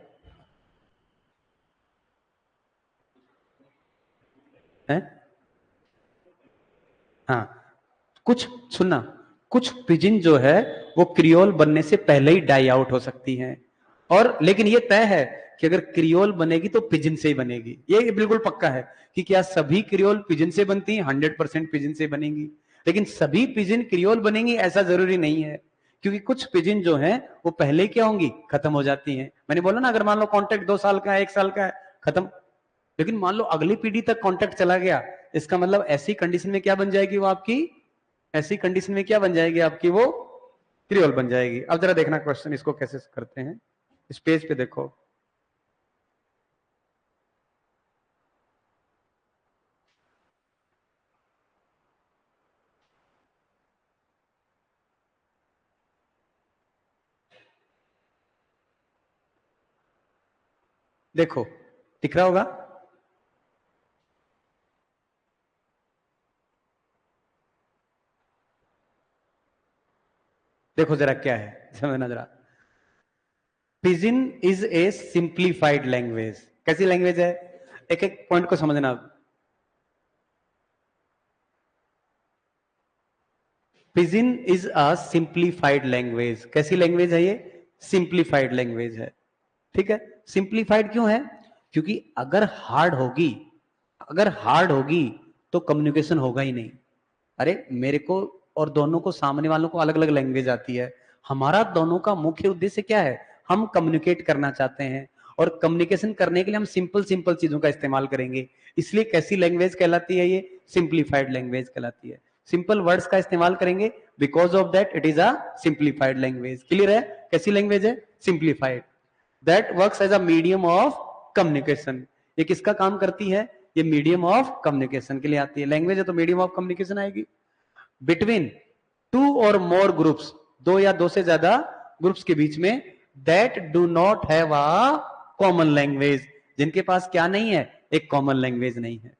है। हाँ, कुछ सुनना, कुछ पिजिन जो है वो क्रियोल बनने से पहले ही डाई आउट हो सकती हैं, और लेकिन ये तय है कि अगर क्रियोल बनेगी तो पिजिन से ही बनेगी। ये बिल्कुल पक्का है कि क्या सभी क्रियोल पिजिन से बनती हैं? 100% पिजिन से बनेंगी। लेकिन सभी पिजिन क्रियोल बनेंगी ऐसा जरूरी नहीं है, क्योंकि कुछ पिजिन जो हैं वो पहले क्या होंगी, खत्म हो जाती हैं। मैंने बोला ना, अगर मान लो कॉन्ट्रैक्ट 2 साल का है, 1 साल का है, खत्म। लेकिन मान लो अगली पीढ़ी तक कॉन्ट्रैक्ट चला गया, इसका मतलब ऐसी कंडीशन में क्या बन जाएगी वो आपकी, ऐसी कंडीशन में क्या बन जाएगी आपकी, वो क्रियोल बन जाएगी। अब जरा देखना क्वेश्चन इसको कैसे करते हैं, इस पेज पे देखो। देखो दिख रहा होगा, देखो जरा क्या है, समझना जरा। Pidgin is a simplified language. कैसी लैंग्वेज है? एक एक पॉइंट को समझना। Pidgin is a simplified language. कैसी लैंग्वेज है ये? सिंप्लीफाइड लैंग्वेज है। ठीक है, सिंप्लीफाइड क्यों है? क्योंकि अगर हार्ड होगी, अगर हार्ड होगी तो कम्युनिकेशन होगा ही नहीं। अरे मेरे को और दोनों को, सामने वालों को अलग अलग लैंग्वेज आती है, हमारा दोनों का मुख्य उद्देश्य क्या है, हम कम्युनिकेट करना चाहते हैं, और कम्युनिकेशन करने के लिए हम सिंपल सिंपल चीजों का इस्तेमाल करेंगे। इसलिए कैसी लैंग्वेज कहलाती है ये? सिंप्लीफाइड लैंग्वेज कहलाती है। सिंपल वर्ड्स का इस्तेमाल करेंगे, because of that it is a simplified language. Clear है? कैसी लैंग्वेज है? Simplified. That works as a medium of communication. ये किसका काम करती है? ये मीडियम ऑफ कम्युनिकेशन के लिए आती है। लैंग्वेज है तो मीडियम ऑफ कम्युनिकेशन आएगी। बिटवीन टू और मोर ग्रुप्स, दो या दो से ज्यादा ग्रुप्स के बीच में, that do not have a common language. जिनके पास क्या नहीं है? एक कॉमन लैंग्वेज नहीं है।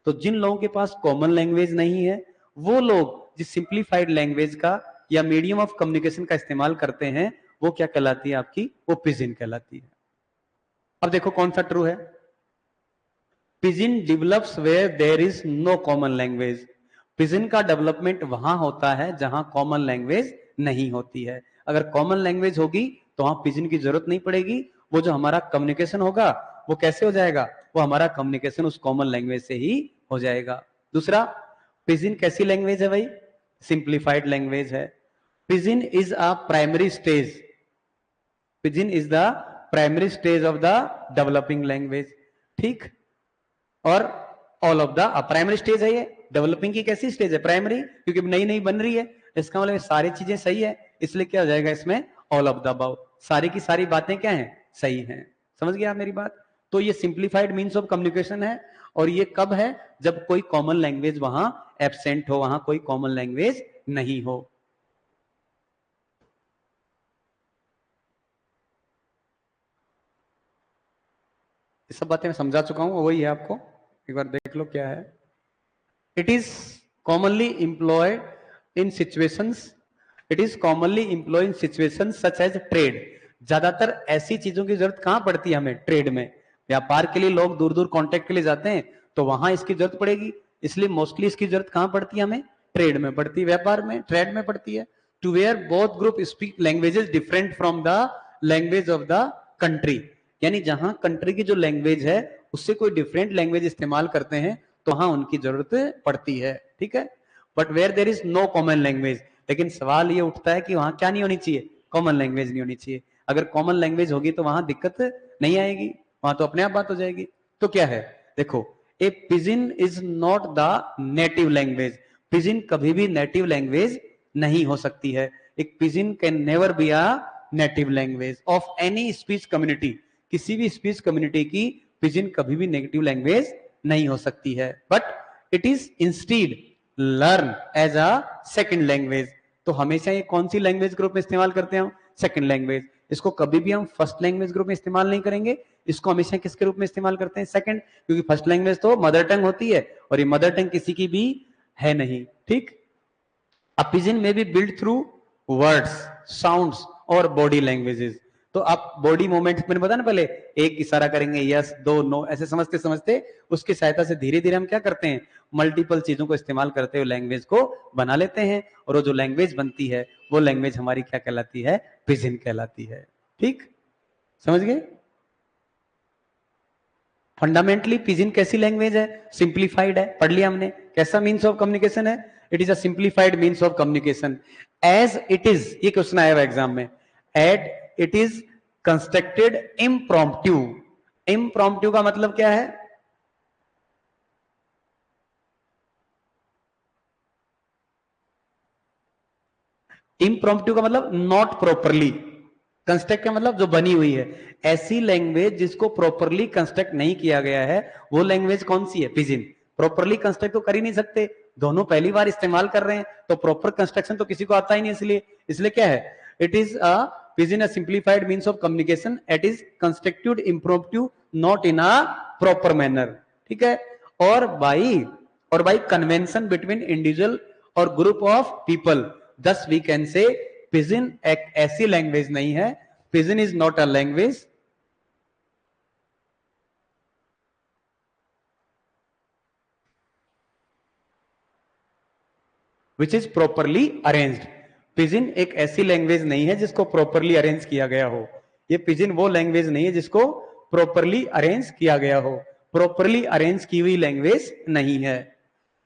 तो जिन लोगों के पास कॉमन लैंग्वेज नहीं है, वो लोग जिस सिंप्लीफाइड लैंग्वेज का या मीडियम ऑफ कम्युनिकेशन का इस्तेमाल करते हैं, वो क्या कहलाती है आपकी? वो पिजिन कहलाती है। अब देखो कौन सा ट्रू है। Pidgin develops where there is no common language. Pidgin का डेवलपमेंट वहां होता है जहां कॉमन लैंग्वेज नहीं होती है। अगर कॉमन लैंग्वेज होगी तो वहां पिजिन की जरूरत नहीं पड़ेगी। वो जो हमारा कम्युनिकेशन होगा वो कैसे हो जाएगा? वो हमारा कम्युनिकेशन उस कॉमन लैंग्वेज से ही हो जाएगा। दूसरा, पिजिन कैसी लैंग्वेज है भाई? सिंप्लीफाइड लैंग्वेज है। Pidgin is a primary stage. Pidgin is the primary stage of the developing language. ठीक, और all of the primary stage है ये। डेवलपिंग की कैसी स्टेज है? प्राइमरी, क्योंकि नई नई बन रही है। इसका मतलब सारी चीजें सही है, इसलिए क्या हो जाएगा इसमें? All of the above. सारी की सारी बातें क्या हैं? सही हैं। समझ गया आप मेरी बात? तो ये सिंप्लीफाइड मीन्स ऑफ कम्युनिकेशन है। और ये कब है? जब कोई कॉमन लैंग्वेज वहां एब्सेंट हो, वहां कोई कॉमन लैंग्वेज नहीं हो। ये सब बातें मैं समझा चुका हूं, वही है आपको, एक बार देख लो क्या है। It is commonly employed in situations. It is commonly employed in situations such as trade. ज्यादातर ऐसी चीजों की जरूरत कहां पड़ती है हमें? ट्रेड में। व्यापार के लिए लोग दूर दूर कॉन्टेक्ट के लिए जाते हैं, तो वहां इसकी जरूरत पड़ेगी। इसलिए मोस्टली इसकी जरूरत कहां पड़ती है हमें? ट्रेड में पड़ती है, व्यापार में, ट्रेड में पड़ती है। To where both group speak languages different from the language of the country. यानी जहां कंट्री की जो लैंग्वेज है उससे कोई डिफरेंट लैंग्वेज इस्तेमाल करते हैं, तो हाँ उनकी जरूरत पड़ती है। ठीक है, but where there is no common language. लेकिन सवाल ये उठता है कि वहां क्या नहीं होनी चाहिए? कॉमन लैंग्वेज नहीं होनी चाहिए। अगर कॉमन लैंग्वेज होगी तो वहां दिक्कत नहीं आएगी, वहां तो अपने आप बात हो जाएगी। तो क्या है? देखो, a pidgin is not the native language. Pidgin कभी भी नेटिव लैंग्वेज नहीं हो सकती है। एक pidgin can never be a native language of any speech community. किसी भी स्पीच कम्युनिटी की पिजिन कभी भी नेटिव लैंग्वेज नहीं हो सकती है। But it is instead learn as a second language. तो हमेशा ये कौन सी लैंग्वेज ग्रुप में इस्तेमाल करते हैं हम? Second language. इसको कभी भी हम फर्स्ट लैंग्वेज ग्रुप में इस्तेमाल नहीं करेंगे। इसको हमेशा किसके रूप में इस्तेमाल करते हैं? सेकंड। क्योंकि फर्स्ट लैंग्वेज तो मदर टंग होती है, और ये मदर टंग किसी की भी है नहीं, ठीक। A pigeon may be built through words, sounds और body languages। तो आप बॉडी मूवमेंट मैंने बताया ना पहले, एक इशारा करेंगे यस, दो नो, ऐसे समझते समझते उसकी सहायता से धीरे धीरे हम क्या करते हैं, मल्टीपल चीजों को इस्तेमाल करते हुए लैंग्वेज को बना लेते हैं, और वो जो लैंग्वेज बनती है वो लैंग्वेज हमारी क्या कहलाती है, पिजन कहलाती है, ठीक, समझ गए। फंडामेंटली पिजन कैसी लैंग्वेज है, सिंप्लीफाइड है, पढ़ लिया हमने। कैसा मीन्स ऑफ कम्युनिकेशन है, it is a simplified means of communication as it is, ये क्वेश्चन आया हुआ एग्जाम में, at it is constructed impromptu. Impromptu का मतलब क्या है, इम्प्रॉम्प्टू का मतलब नॉट प्रॉपरली, कंस्ट्रक्ट का मतलब जो बनी हुई है। ऐसी लैंग्वेज जिसको प्रॉपरली कंस्ट्रक्ट नहीं किया गया है वो लैंग्वेज कौन सी है, पिजिन। प्रॉपरली कंस्ट्रक्ट तो कर ही नहीं सकते, दोनों पहली बार इस्तेमाल कर रहे हैं, तो प्रॉपर कंस्ट्रक्शन तो किसी को आता ही नहीं, इसलिए क्या है, it is a pidgin a simplified means of communication, it is constructed impromptu not in a proper manner, ठीक है। और बाई कन्वेंशन बिटवीन इंडिविजुअल और ग्रुप ऑफ पीपल, दस वी कैन से पिजिन एक ऐसी लैंग्वेज नहीं है, pidgin is not a language which is properly arranged. Pidgin एक ऐसी लैंग्वेज नहीं है जिसको प्रॉपरली अरेंज किया गया हो, ये पिजिन वो लैंग्वेज नहीं है जिसको प्रॉपरली अरेंज किया गया हो, प्रॉपरली अरेंज की हुई लैंग्वेज नहीं है।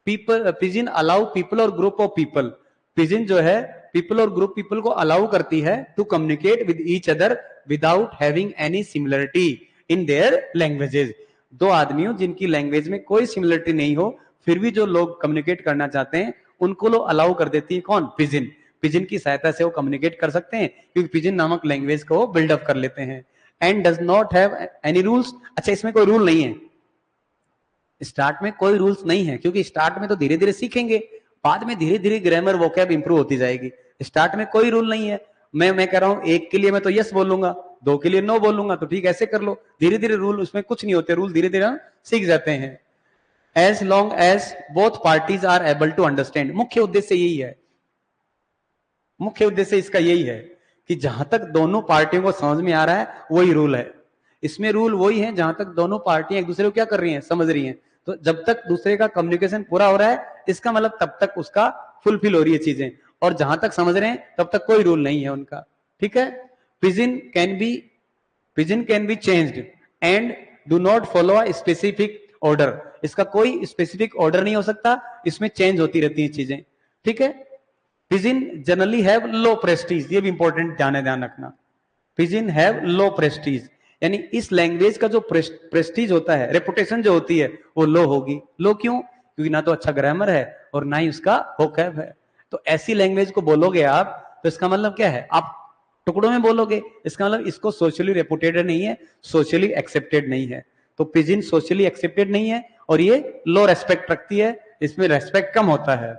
पीपल पिजिन अलाउ पीपल और ग्रुप ऑफ पीपल, पिजिन जो है पीपल और ग्रुप पीपल को अलाउ करती है to communicate with each other without having any similarity in their languages. दो आदमियों जिनकी लैंग्वेज में कोई सिमिलरिटी नहीं हो, फिर भी जो लोग कम्युनिकेट करना चाहते हैं उनको लोग अलाउ कर देती है, कौन, पिजिन। पिजिन की सहायता से वो कम्युनिकेट कर सकते हैं, क्योंकि पिजिन नामक लैंग्वेज को बिल्डअप कर लेते हैं। And does not have any rules, अच्छा इसमें कोई रूल नहीं है, स्टार्ट में कोई रूल्स नहीं है, क्योंकि स्टार्ट में तो धीरे धीरे सीखेंगे, बाद में धीरे धीरे ग्रामर वोकैब इंप्रूव होती जाएगी। स्टार्ट में कोई रूल नहीं है, मैं कह रहा हूं एक के लिए मैं तो यस बोलूंगा, दो के लिए नो बोलूंगा, तो ठीक ऐसे कर लो, धीरे धीरे रूल, उसमें कुछ नहीं होते, रूल धीरे धीरे हम सीख जाते हैं। As long as both parties are able to understand, मुख्य उद्देश्य यही है, मुख्य उद्देश्य इसका यही है कि जहां तक दोनों पार्टियों को समझ में आ रहा है वही रूल है। इसमें रूल वही है जहां तक दोनों पार्टियां एक दूसरे को क्या कर रही हैं, समझ रही हैं। तो जब तक दूसरे का कम्युनिकेशन पूरा हो रहा है, इसका मतलब तब तक उसका फुलफिल हो रही है चीजें, और जहां तक समझ रहे हैं तब तक कोई रूल नहीं है उनका, ठीक है। Pidgin can be changed and do not follow a specific order, इसका कोई स्पेसिफिक ऑर्डर नहीं हो सकता, इसमें चेंज होती रहती हैं चीजें, ठीक है। Pidgin generally have low Prestige, ये भी इंपॉर्टेंट ध्यान रखना, पिजिन हैव लो प्रेस्टीज, यानी इस लैंग्वेज का जो प्रेस्टीज होता है, रेपुटेशन जो होती है वो लो होगी। लो क्यों, क्योंकि ना तो अच्छा ग्रामर है और ना ही उसका वोकैब है। तो ऐसी लैंग्वेज को बोलोगे आप तो इसका मतलब क्या है, आप टुकड़ों में बोलोगे, इसका मतलब इसको सोशली रेपुटेड नहीं है, सोशली एक्सेप्टेड नहीं है। तो पिजिन सोशली एक्सेप्टेड नहीं है और ये लो रेस्पेक्ट रखती है, इसमें रेस्पेक्ट कम होता है,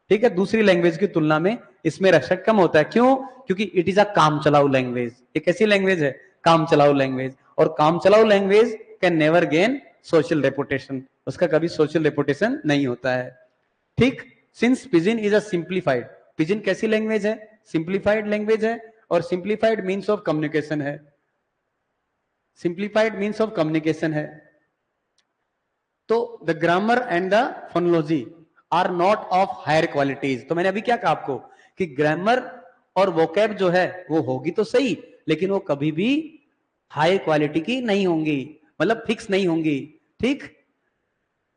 ठीक है। दूसरी लैंग्वेज की तुलना में इसमें रेस्पेक्ट कम होता है, क्यों, क्योंकि इट इज अ काम चलाऊ लैंग्वेज। ये कैसी लैंग्वेज है, काम चलाऊ लैंग्वेज, और काम चलाऊ language can never gain social reputation, उसका कभी सोशल रेपुटेशन नहीं होता है, ठीक। Since pidgin is a simplified, pidgin कैसी लैंग्वेज है, सिंप्लीफाइड लैंग्वेज है, और सिंप्लीफाइड मीन्स ऑफ कम्युनिकेशन है, सिंप्लीफाइड मीन्स ऑफ कम्युनिकेशन है। तो the grammar and the phonology are not of higher qualities. तो मैंने अभी क्या कहा आपको कि ग्रामर और वोकैब जो है वो होगी तो सही, लेकिन वो कभी भी हाई क्वालिटी की नहीं होंगी, मतलब फिक्स नहीं होंगी, ठीक।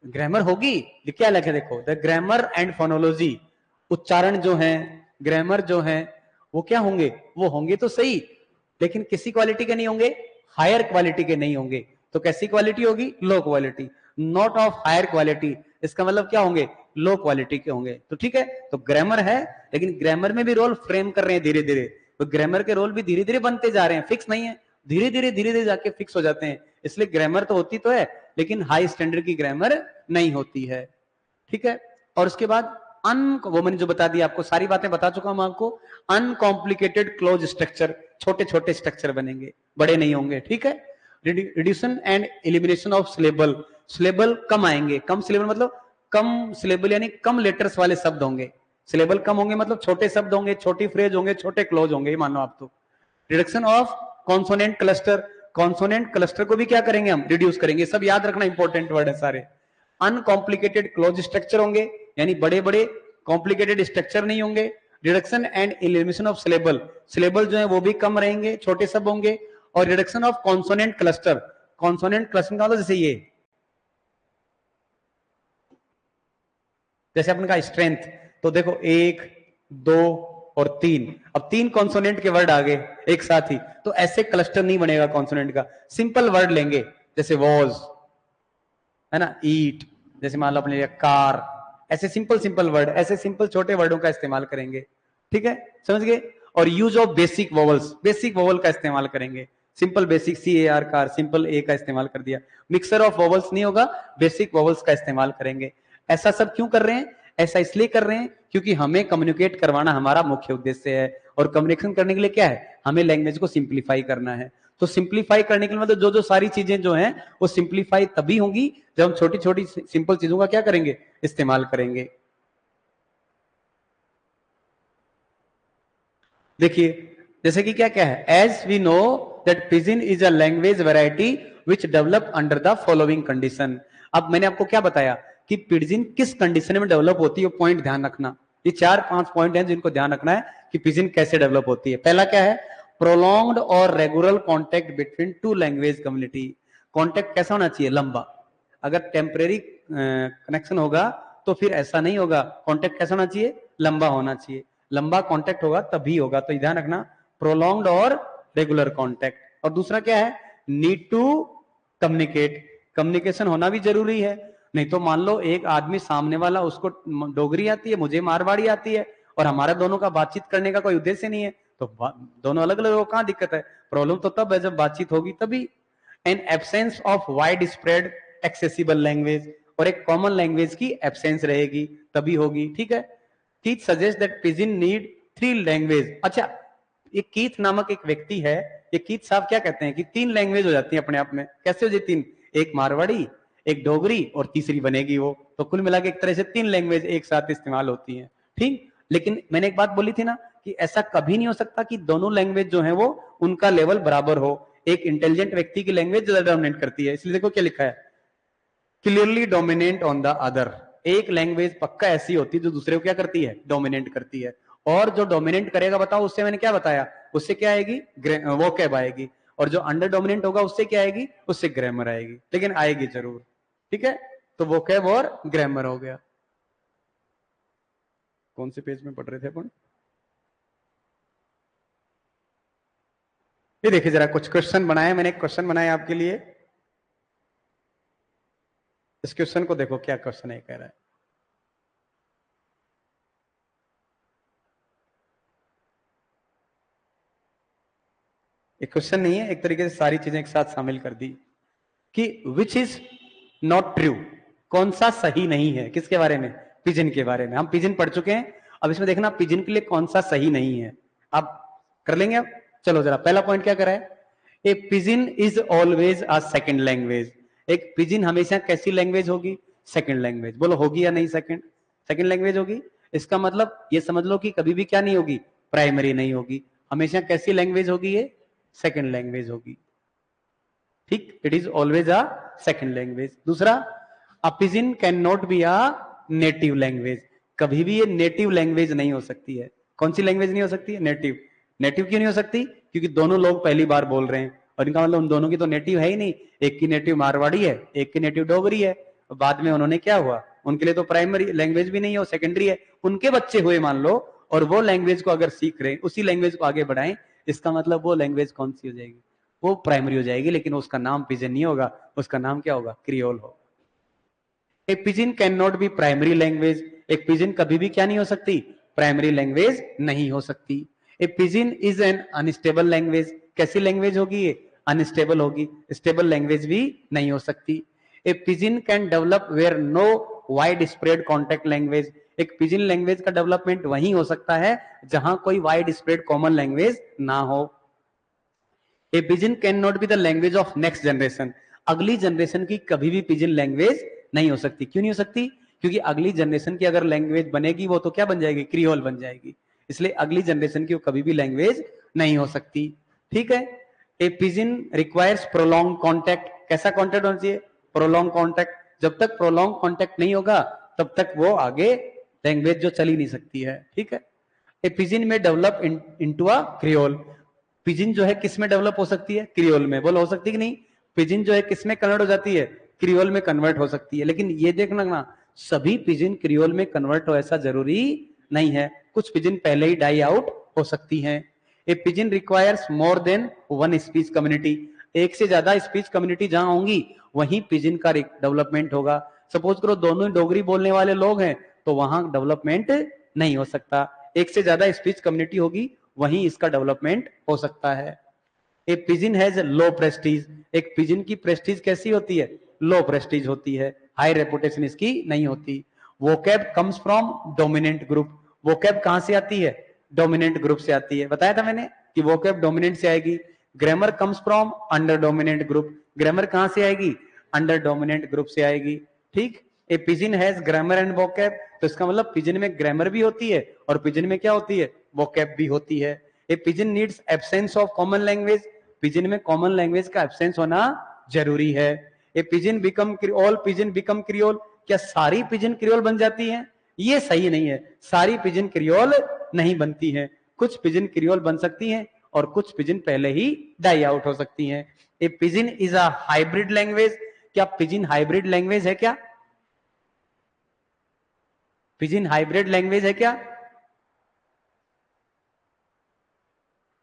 ग्रामर होगी, क्या लिखा देखो, द ग्रामर एंड फोनोलॉजी, उच्चारण जो है, ग्रामर जो है वो क्या होंगे, वो होंगे तो सही, लेकिन किसी क्वालिटी के नहीं होंगे, हायर क्वालिटी के नहीं होंगे। तो कैसी क्वालिटी होगी, low quality, not of higher quality, इसका मतलब क्या होंगे, लो क्वालिटी के होंगे। तो ठीक है, तो ग्रामर है, लेकिन ग्रामर में भी रोल फ्रेम कर रहे हैं धीरे धीरे, तो ग्रामर के रोल भी धीरे धीरे बनते जा रहे हैं, फिक्स नहीं है, धीरे धीरे जाके फिक्स हो जाते हैं। इसलिए ग्रामर तो होती तो है, लेकिन हाई स्टैंडर्ड की ग्रामर नहीं होती है, ठीक है। और उसके बाद वो मैंने जो बता दिया आपको, सारी बातें बता चुका हूं आपको, अनकॉम्प्लिकेटेड क्लोज स्ट्रक्चर, छोटे छोटे स्ट्रक्चर बनेंगे, बड़े नहीं होंगे, ठीक है। Reduction and elimination of syllable, syllable कम आएंगे, कम सिलेबल मतलब कम सिलेबल यानी कम लेटर्स वाले शब्द होंगे। सिलेबल कम होंगे मतलब छोटे शब्द होंगे, छोटी फ्रेज होंगे, छोटे क्लोज होंगे, ये मान लो आप। तो reduction of consonant cluster, consonant cluster को भी क्या करेंगे हम, रिड्यूस करेंगे। सब याद रखना, इंपॉर्टेंट वर्ड है सारे। अनकॉम्प्लिकेटेड क्लोज स्ट्रक्चर होंगे, यानी बड़े बड़े कॉम्प्लिकेटेड स्ट्रक्चर नहीं होंगे। Reduction and elimination of syllable, syllable जो है वो भी कम रहेंगे, छोटे सब होंगे। और reduction of consonant cluster, consonant cluster का मतलब जैसे ये, जैसे अपन का स्ट्रेंथ, तो देखो 1 2 और 3, अब 3 कॉन्सोनेंट के वर्ड आ गए एक साथ ही, तो ऐसे क्लस्टर नहीं बनेगा कॉन्सोनेंट का। सिंपल वर्ड लेंगे, जैसे वॉज है ना, ईट, जैसे मान लो अपने कार, ऐसे सिंपल सिंपल वर्ड, ऐसे सिंपल छोटे वर्डों का इस्तेमाल करेंगे। ठीक है, समझ गए। और use of basic vowels, basic vowel का इस्तेमाल करेंगे। Simple basic, CAR car, simple A का इस्तेमाल कर दिया। मिक्सर ऑफ वोवल्स नहीं होगा, बेसिक वोवल्स का इस्तेमाल करेंगे। ऐसा सब क्यों कर रहे हैं? ऐसा इसलिए कर रहे हैं क्योंकि हमें कम्युनिकेट करवाना हमारा मुख्य उद्देश्य है। और कम्युनिकेशन करने के लिए क्या है, हमें लैंग्वेज को सिंप्लीफाई करना है। तो सिंप्लीफाई करने के लिए मतलब जो जो सारी चीजें जो हैं वो सिंप्लीफाई तभी होंगी जब हम छोटी छोटी सिंपल चीजों का क्या करेंगे, इस्तेमाल करेंगे। देखिए जैसे कि क्या क्या है, as we know that pidgin is a language variety which develop under the following condition. अब मैंने आपको क्या बताया कि पिजिन किस कंडीशन में डेवलप होती है, पॉइंट ध्यान रखना। ये 4-5 पॉइंट हैं जिनको ध्यान रखना है कि पिजिन कैसे डेवलप होती है। पहला क्या है, प्रोलॉन्ग्ड और regular contact between two language community. Contact कैसा होना चाहिए, लंबा। अगर टेम्परेरी कनेक्शन होगा तो फिर ऐसा नहीं होगा। कॉन्टेक्ट कैसा होना चाहिए, लंबा होना चाहिए। लंबा कॉन्टेक्ट होगा तभी होगा, तो ध्यान रखना, प्रोलॉन्ग्ड और रेगुलर कॉन्टेक्ट। और दूसरा क्या है, नीड टू कम्युनिकेट, कम्युनिकेशन होना भी जरूरी है। नहीं तो मान लो एक आदमी सामने वाला, उसको डोगरी आती है, मुझे मारवाड़ी आती है, और हमारा दोनों का बातचीत करने का कोई उद्देश्य नहीं है, तो दोनों अलग अलग, कहां दिक्कत है। प्रॉब्लम तो तब है जब बातचीत होगी तभी। An absence of wide spread accessible language, और एक कॉमन लैंग्वेज की एब्सेंस रहेगी तभी होगी। ठीक है, Keith suggest that pidgin need 3 language. अच्छा, ये कीथ नामक एक व्यक्ति है, ये कीथ साहब क्या कहते हैं कि 3 लैंग्वेज हो जाती है अपने आप में। कैसे हो जाती 3, एक मारवाड़ी, एक डोगरी, और तीसरी बनेगी वो। तो कुल मिला के एक तरह से 3 लैंग्वेज एक साथ इस्तेमाल होती है। ठीक, लेकिन मैंने एक बात बोली थी ना कि ऐसा कभी नहीं हो सकता कि दोनों लैंग्वेज जो है वो उनका लेवल बराबर हो। एक इंटेलिजेंट व्यक्ति की लैंग्वेज ज्यादा डोमिनेट करती है, इसलिए देखो क्या लिखा है, clearly dominate on the other. एक लैंग्वेज पक्का ऐसी होती है जो दूसरे को क्या करती है, डोमिनेट करती है। और जो डोमिनेट करेगा, बताओ उससे मैंने क्या बताया, उससे क्या आएगी, वोकैब आएगी। और जो अंडर डोमिनेंट होगा उससे क्या आएगी, उससे ग्रामर आएगी, लेकिन आएगी जरूर। ठीक है, तो वोकैब और ग्रामर हो गया। कौन से पेज में पढ़ रहे थे अपन? ये देखिए जरा, कुछ क्वेश्चन बनाए मैंने, एक क्वेश्चन बनाया आपके लिए। इस क्वेश्चन को देखो, क्या क्वेश्चन है, कह रहा है एक क्वेश्चन नहीं है, एक तरीके से सारी चीजें एक साथ शामिल कर दी कि विच इज नॉट ट्रू, कौन सा सही नहीं है, किसके बारे में, पिजन के बारे में। हम पिजन पढ़ चुके हैं, अब इसमें देखना पिजन के लिए कौन सा सही नहीं है। आप कर लेंगे अब, चलो जरा पहला पॉइंट क्या करा है, a pidgin is always a second language. एक पिजन हमेशा कैसी लैंग्वेज होगी, सेकंड लैंग्वेज। बोलो होगी या नहीं, सेकंड, सेकंड लैंग्वेज होगी। इसका मतलब ये समझ लो कि कभी भी क्या नहीं होगी, प्राइमरी नहीं होगी, हमेशा कैसी लैंग्वेज होगी, ये सेकंड लैंग्वेज होगी। ठीक, it is always a second language. दूसरा, a pidgin can not be a native language. कभी भी ये नेटिव लैंग्वेज नहीं हो सकती है। कौन सी लैंग्वेज नहीं हो सकती है, नेटिव। नेटिव क्यों नहीं हो सकती, क्योंकि दोनों लोग पहली बार बोल रहे हैं, और इनका मतलब उन दोनों की तो नेटिव है ही नहीं। एक की नेटिव मारवाड़ी है, एक की नेटिव डोगरी है, बाद में उन्होंने क्या हुआ, उनके लिए तो प्राइमरी लैंग्वेज भी नहीं है, वो सेकेंडरी है। उनके बच्चे हुए मान लो, और वो लैंग्वेज को अगर सीख रहे हैं, उसी लैंग्वेज को आगे बढ़ाएं, इसका मतलब वो लैंग्वेज कौन सी हो जाएगी, वो प्राइमरी हो जाएगी, लेकिन उसका नाम पिजन नहीं होगा, उसका नाम क्या होगा, क्रियोल होगा। A pidgin can not be primary language. एक पिजिन कभी भी क्या नहीं हो सकती, प्राइमरी लैंग्वेज नहीं हो सकती। A pidgin is an unstable language. कैसी लैंग्वेज होगी ये, अनस्टेबल होगी, स्टेबल लैंग्वेज भी नहीं हो सकती। A pidgin can develop where no wide spread contact language. एक पिजिन लैंग्वेज का डेवलपमेंट वहीं हो सकता है जहां कोई वाइड स्प्रेड कॉमन लैंग्वेज ना हो। A pidgin can not be the language of next generation. अगली जनरेशन की कभी भी पिजिन लैंग्वेज नहीं हो सकती। क्यों नहीं हो सकती, क्योंकि अगली जनरेशन की अगर लैंग्वेज बनेगी वो तो क्या बन जाएगी, क्रियोल बन जाएगी। इसलिए अगली जनरेशन की वो कभी भी लैंग्वेज नहीं हो सकती। ठीक है। A pidgin requires prolong contact. कैसा कॉन्टैक्ट होना चाहिए, प्रोलॉन्ग कॉन्टैक्ट। जब तक प्रोलॉन्ग कॉन्टैक्ट नहीं होगा तब तक वो आगे लैंग्वेज जो चल ही नहीं सकती है। ठीक है। ए पिजिन में develop into a creole. Pidgin जो है किस में डेवलप हो सकती है, क्रियोल में। बोलो हो सकती कि नहीं। पिजिन जो है किस में कन्वर्ट हो जाती है, क्रियोल में कन्वर्ट हो सकती है। लेकिन ये देखना ना, सभी पिजिन क्रियोल में कन्वर्ट हो ऐसा जरूरी नहीं है। कुछ पिजिन पहले ही डाई आउट हो सकती हैं। A pidgin requires more than one speech community. एक से ज्यादा स्पीच कम्युनिटी जहां होंगी वहीं पिजिन का डेवलपमेंट होगा। सपोज करो दोनों डोगरी बोलने वाले लोग हैं तो वहां डेवलपमेंट नहीं हो सकता। एक से ज्यादा स्पीच कम्युनिटी होगी वहीं इसका डेवलपमेंट हो सकता है। A pidgin has low Prestige. एक पिजिन की प्रेस्टीज कैसी होती है, लो प्रेस्टीज होती है, हाई रेपुटेशन इसकी नहीं होती। Vocab comes from dominant group. Vocab कहां से आती है, डोमिनेंट ग्रुप से आती है। बताया था मैंने कि वोकैब डोमिनेंट से आएगी। Grammar comes from under dominant group. Grammar कहां से आएगी, अंडर डोमिनेंट ग्रुप से आएगी। ठीक। A pidgin has grammar and vocab. तो इसका मतलब पिजिन में ग्रामर भी होती है और पिजिन में क्या होती है, वोकैब भी होती है। A pidgin needs absence of common language. Pidgin में कॉमन लैंग्वेज का एब्सेंस होना जरूरी है। A pidgin become all pidgin become creole. क्या सारी पिजिन क्रियोल बन जाती हैं, ये सही नहीं है। सारी पिजिन क्रियोल नहीं बनती हैं। कुछ पिजिन क्रियोल बन सकती हैं और कुछ पिजिन पहले ही डाई आउट हो सकती हैं। A pidgin is a hybrid language. क्या पिजिन हाइब्रिड लैंग्वेज है क्या, पिजिन हाइब्रिड लैंग्वेज है क्या,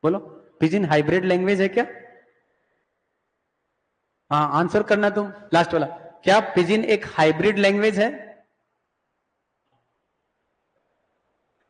बोलो। पिजिन हाइब्रिड लैंग्वेज है क्या, हाँ आंसर करना तुम लास्ट वाला। क्या पिजिन एक हाइब्रिड लैंग्वेज है,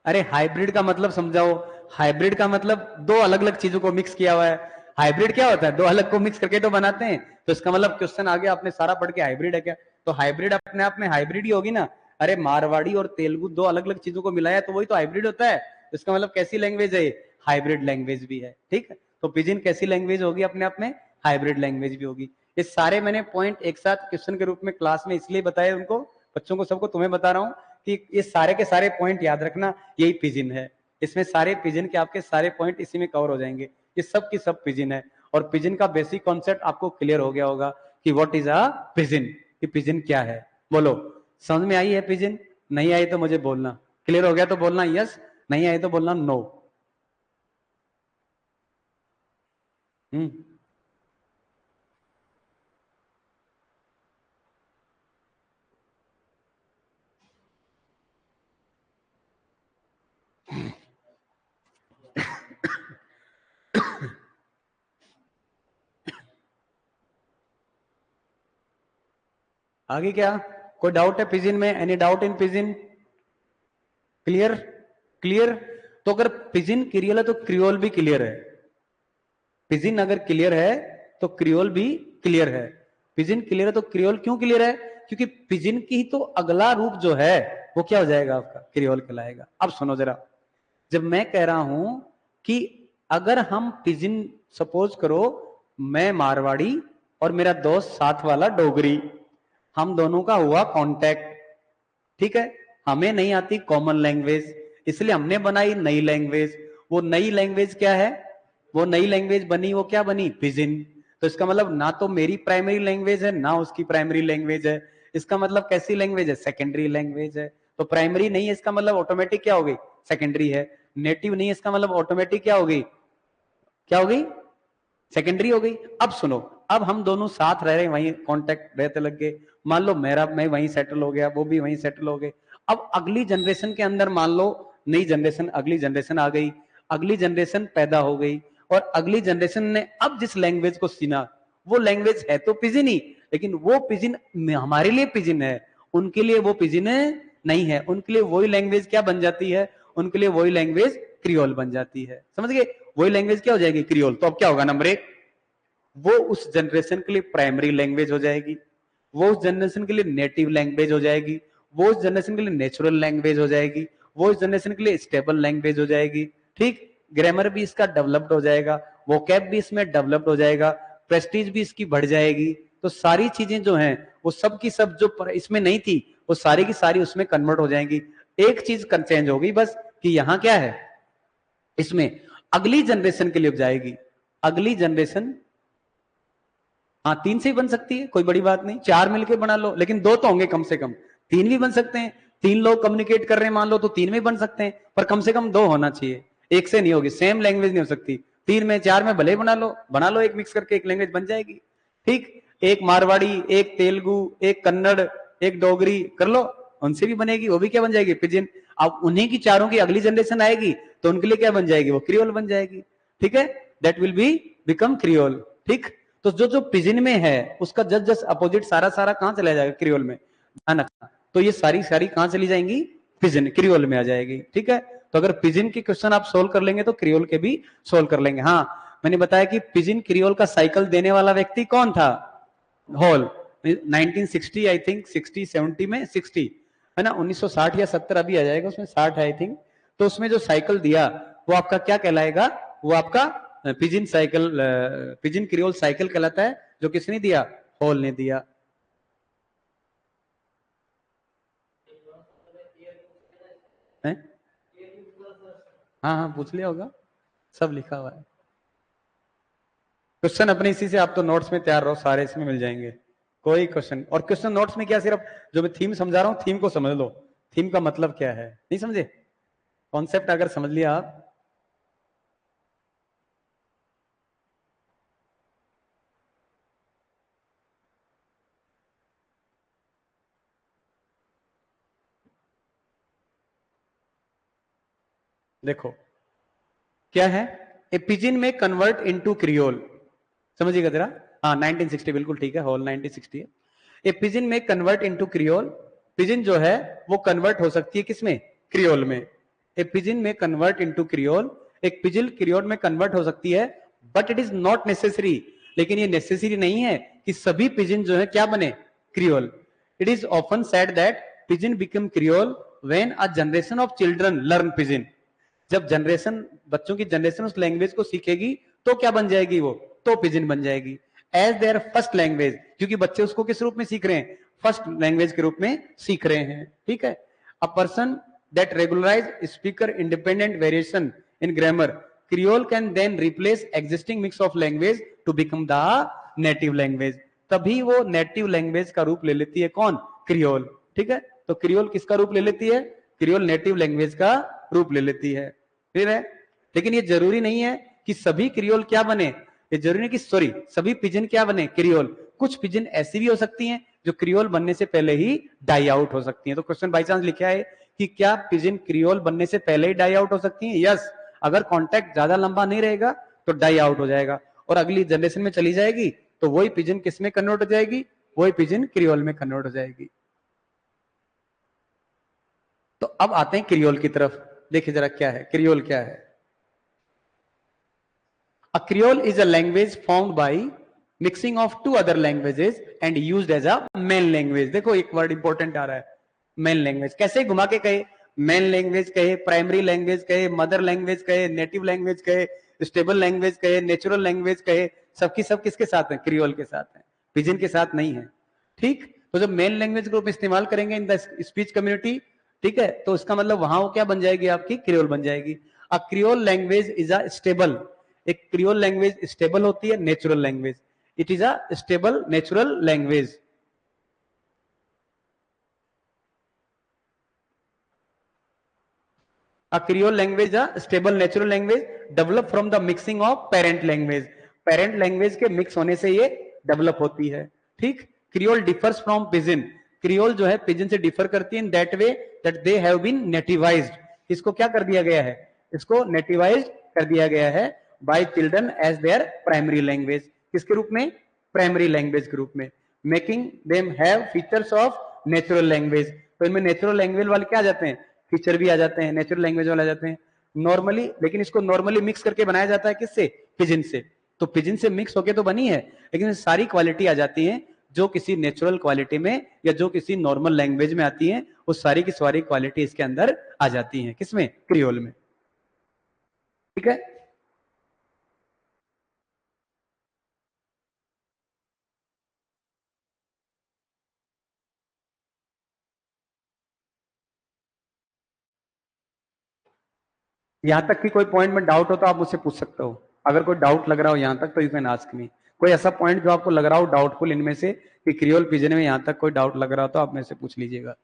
अरे हाइब्रिड का मतलब समझाओ। हाइब्रिड का मतलब दो अलग अलग चीजों को मिक्स किया हुआ है। हाइब्रिड क्या होता है, दो अलग को मिक्स करके तो बनाते हैं। तो इसका मतलब क्वेश्चन आ गया आपने सारा पढ़ के हाइब्रिड है क्या, तो हाइब्रिड अपने आप में हाइब्रिड ही होगी ना। अरे मारवाड़ी और तेलुगु दो अलग अलग चीजों को मिलाया तो वही तो हाइब्रिड होता है। तो इसका मतलब कैसी लैंग्वेज है, हाइब्रिड लैंग्वेज भी है। ठीक है। तो पिजिन कैसी लैंग्वेज होगी, अपने आप में हाइब्रिड लैंग्वेज भी होगी। ये सारे मैंने पॉइंट एक साथ क्वेश्चन के रूप में क्लास में इसलिए बताए उनको, बच्चों को सबको, तुम्हें बता रहा हूँ कि ये सारे के सारे पॉइंट याद रखना, यही पिजिन है। इसमें सारे पिजिन के आपके सारे पॉइंट इसी में कवर हो जाएंगे। ये सब की सब पिजिन है। और पिजिन का बेसिक कॉन्सेप्ट आपको क्लियर हो गया होगा कि व्हाट इज अ पिजिन, कि पिजिन क्या है। बोलो समझ में आई है पिजिन, नहीं आई तो मुझे बोलना। क्लियर हो गया तो बोलना यस, नहीं आई तो बोलना नो। हम्म। आगे क्या, कोई डाउट है पिजिन में, any doubt in pidgin, clear, clear. तो अगर पिजिन क्लियर है तो क्रियोल भी क्लियर है। पिजिन अगर क्लियर है तो क्रियोल भी क्लियर है। पिजिन क्लियर है तो क्रियोल क्यों क्लियर है, क्योंकि पिजिन की ही तो अगला रूप जो है वो क्या हो जाएगा आपका, क्रियोल कहलाएगा। अब सुनो जरा, जब मैं कह रहा हूं कि अगर हम पिजिन, सपोज करो मैं मारवाड़ी और मेरा दोस्त साथ वाला डोगरी, हम दोनों का हुआ कांटेक्ट। ठीक है। हमें नहीं आती कॉमन लैंग्वेज, इसलिए हमने बनाई नई लैंग्वेज। वो नई लैंग्वेज क्या है, वो नई लैंग्वेज बनी, वो क्या बनी, पिजिन। तो इसका मतलब ना तो मेरी प्राइमरी लैंग्वेज है ना उसकी प्राइमरी लैंग्वेज है। इसका मतलब कैसी लैंग्वेज है, सेकेंडरी लैंग्वेज है। तो प्राइमरी नहीं है इसका मतलब ऑटोमेटिक क्या हो गई, सेकेंडरी है। नेटिव नहीं है इसका मतलब ऑटोमेटिक क्या हो गई, क्या हो गई, सेकेंडरी हो गई। अब सुनो, अब हम दोनों साथ रह रहे हैं, वहीं कांटेक्ट रहते लग गए। मान लो मेरा, मैं वहीं सेटल हो गया, वो भी वहीं सेटल हो गए। अब अगली जनरेशन के अंदर मान लो नई जनरेशन, अगली जनरेशन आ गई, अगली जनरेशन पैदा हो गई, और अगली जनरेशन ने अब जिस लैंग्वेज को सीना, वो लैंग्वेज है तो पिजिन ही, लेकिन वो पिजिन हमारे लिए पिजिन है, उनके लिए वो पिजिन नहीं है। उनके लिए वही लैंग्वेज क्या बन जाती है, उनके लिए वही लैंग्वेज क्रियोल बन जाती है। समझ गए, वही लैंग्वेज क्या हो जाएगी, क्रियोल। तो अब क्या होगा, नंबर एक, वो उस जनरेशन के लिए प्राइमरी लैंग्वेज हो जाएगी, वो उस जनरेशन के लिए नेटिव लैंग्वेज हो जाएगी, वो उस जनरेशन के लिए नेचुरल लैंग्वेज हो जाएगी, वो उस जनरेशन के लिए स्टेबल लैंग्वेज हो जाएगी। ठीक। ग्रामर भी इसका डेवलप्ड हो जाएगा, वोकैब भी इसमें डेवलप्ड हो जाएगा, प्रेस्टीज भी इसकी बढ़ जाएगी। तो सारी चीजें जो हैं वो सब की सब जो इसमें नहीं थी वो सारी की सारी उसमें कन्वर्ट हो जाएंगी। एक चीज चेंज होगी बस, कि यहां क्या है, इसमें अगली जनरेशन के लिए जाएगी। अगली जनरेशन, हाँ 3 से ही बन सकती है, कोई बड़ी बात नहीं, 4 मिलके बना लो, लेकिन 2 तो होंगे कम से कम। 3 भी बन सकते हैं, 3 लोग कम्युनिकेट कर रहे हैं मान लो, तो 3 में बन सकते हैं, पर कम से कम 2 होना चाहिए। एक से नहीं होगी, सेम लैंग्वेज नहीं हो सकती। 3 में 4 में भले बना लो एक मिक्स करके एक लैंग्वेज बन जाएगी। ठीक, एक मारवाड़ी, एक तेलुगु, एक कन्नड़, एक डोगरी कर लो, उनसे भी बनेगी, वो भी क्या बन जाएगी, पिजिन। अब उन्हीं की चारों की अगली जनरेशन आएगी तो उनके लिए क्या बन जाएगी, वो क्रियोल बन जाएगी। ठीक है, that will be become creole. ठीक, तो जो जो पिजिन में है उसका जस्ट जस्ट अपोजिट सारा सारा कहां चला जाएगा, क्रियोल में, ध्यान रखना। तो ये सारी सारी कहां चली जाएंगी, पिजिन, क्रियोल में आ जाएगी। ठीक है, तो अगर पिजिन के क्वेश्चन आप सोल्व कर लेंगे तो क्रियोल के भी सोल्व कर लेंगे। हाँ, मैंने बताया कि पिजिन क्रियोल का साइकिल देने वाला व्यक्ति कौन था, हॉल। 1960 आई थिंक, 60 70 में, 60 है ना, 1960 या 70 अभी आ जाएगा, उसमें 60 है आई थिंक। तो उसमें जो साइकिल दिया वो आपका क्या कहलाएगा, वो आपका pidgin cycle, pidgin creole cycle कहलाता है, जो किसने दिया, हॉल ने दिया। है? हाँ हाँ पूछ लिया होगा, सब लिखा हुआ है। क्वेश्चन अपने इसी से, आप तो नोट्स में तैयार रहो, सारे इसमें मिल जाएंगे, कोई क्वेश्चन। और क्वेश्चन नोट्स में क्या, सिर्फ जो मैं थीम समझा रहा हूं, थीम को समझ लो, थीम का मतलब क्या है, नहीं समझे, कॉन्सेप्ट अगर समझ लिया आप। देखो क्या है, ए पिजिन में कन्वर्ट इनटू क्रियोल, समझिएगा जरा। हाँ 1960 बिल्कुल ठीक है, होल 1960 है। ए पिजिन में कन्वर्ट इनटू क्रियोल, पिजिन जो है वो कन्वर्ट हो सकती है किसमें, क्रियोल में। ए पिजिन में कन्वर्ट इनटू क्रियोल, एक पिजिन क्रियोल में कन्वर्ट हो सकती है, but it is not necessary, लेकिन ये नेसेसरी नहीं है कि सभी पिजिन जो है क्या बने, creole. It is often said that pidgin become creole when a generation of children learn pidgin. जब जनरेशन, बच्चों की जनरेशन उस लैंग्वेज को सीखेगी तो क्या बन जाएगी वो, तो पिजिन बन जाएगी, एज देयर फर्स्ट लैंग्वेज, क्योंकि बच्चे उसको किस रूप में सीख रहे हैं, फर्स्ट लैंग्वेज के रूप में सीख रहे हैं। ठीक है, a person that regularize speaker independent variation in grammar, creole can then replace existing mix of language to become the native language. तभी वो नेटिव लैंग्वेज का रूप ले लेती है, कौन, क्रियोल। ठीक है, तो क्रियोल किसका रूप ले लेती है, क्रियोल नेटिव लैंग्वेज का रूप ले लेती है। फिर है, लेकिन ये जरूरी नहीं है कि सभी क्रियोल क्या बने, ये जरूरी नहीं कि, सॉरी, सभी पिजन क्या बने, क्रियोल। कुछ पिजन ऐसी भी हो सकती हैं जो क्रियोल बनने से पहले ही डाई आउट हो सकती हैं। तो क्वेश्चन बाई चांस लिखा है कि क्या पिजन क्रियोल बनने से पहले ही डाई आउट हो सकती हैं, यस। अगर कॉन्टैक्ट ज्यादा लंबा नहीं रहेगा तो डाई आउट हो जाएगा, और अगली जनरेशन में चली जाएगी तो वही पिजन किस में कन्वर्ट हो जाएगी, वही पिजन क्रियोल में कन्वर्ट हो जाएगी। तो अब आते हैं क्रियोल की तरफ, देखिए जरा क्या है क्रियोल, क्या है। A Creole is a language formed by mixing of two other languages and used as a main language। देखो एक वर्ड इंपॉर्टेंट आ रहा है, मेन लैंग्वेज। कैसे घुमा के कहे, मेन लैंग्वेज कहे, प्राइमरी लैंग्वेज कहे, मदर लैंग्वेज कहे, नेटिव लैंग्वेज कहे, स्टेबल लैंग्वेज कहे, नेचुरल लैंग्वेज कहे, सबकी सब किसके साथ है, क्रियोल के साथ है, पिजिन के साथ नहीं है। ठीक, तो जब मेन लैंग्वेज को इस्तेमाल करेंगे इन द स्पीच कम्युनिटी, ठीक है, तो इसका मतलब वहां वो क्या बन जाएगी, आपकी क्रियोल बन जाएगी। A creole language is a stable, एक क्रियोल लैंग्वेज स्टेबल होती है, natural language, it is a stable natural language. A Creole language, a stable natural language, develop from the mixing of parent language। parent language के mix होने से ये develop होती है। ठीक, Creole differs from Pidgin। Creole जो है Pidgin से differ करती है in that way that they have been nativized। इसको क्या कर दिया गया है, इसको nativized कर दिया गया है by children as their primary language। किसके रूप में, प्राइमरी लैंग्वेज के रूप में, making them have features of natural language. तो इनमें नेचुरल लैंग्वेज वाले क्या आ जाते हैं, फीचर भी आ जाते हैं, नेचुरल लैंग्वेज वाले आ जाते हैं। नॉर्मली, लेकिन इसको नॉर्मली मिक्स करके बनाया जाता है किससे, पिजिन से। तो पिजिन से मिक्स होके तो बनी है, लेकिन सारी क्वालिटी आ जाती है जो किसी नेचुरल क्वालिटी में या जो किसी नॉर्मल लैंग्वेज में आती है, वो सारी की सारी क्वालिटी इसके अंदर आ जाती है, किसमें, क्रियोल में। ठीक है, यहां तक कि कोई पॉइंट में डाउट हो तो आप मुझसे पूछ सकते हो। अगर कोई डाउट लग रहा हो यहां तक तो यू कैन आस्क मी। कोई ऐसा पॉइंट जो आपको लग रहा हो डाउटफुल इनमें से कि क्रियोल पिजन में यहां तक कोई डाउट लग रहा हो तो आप मेरे से पूछ लीजिएगा।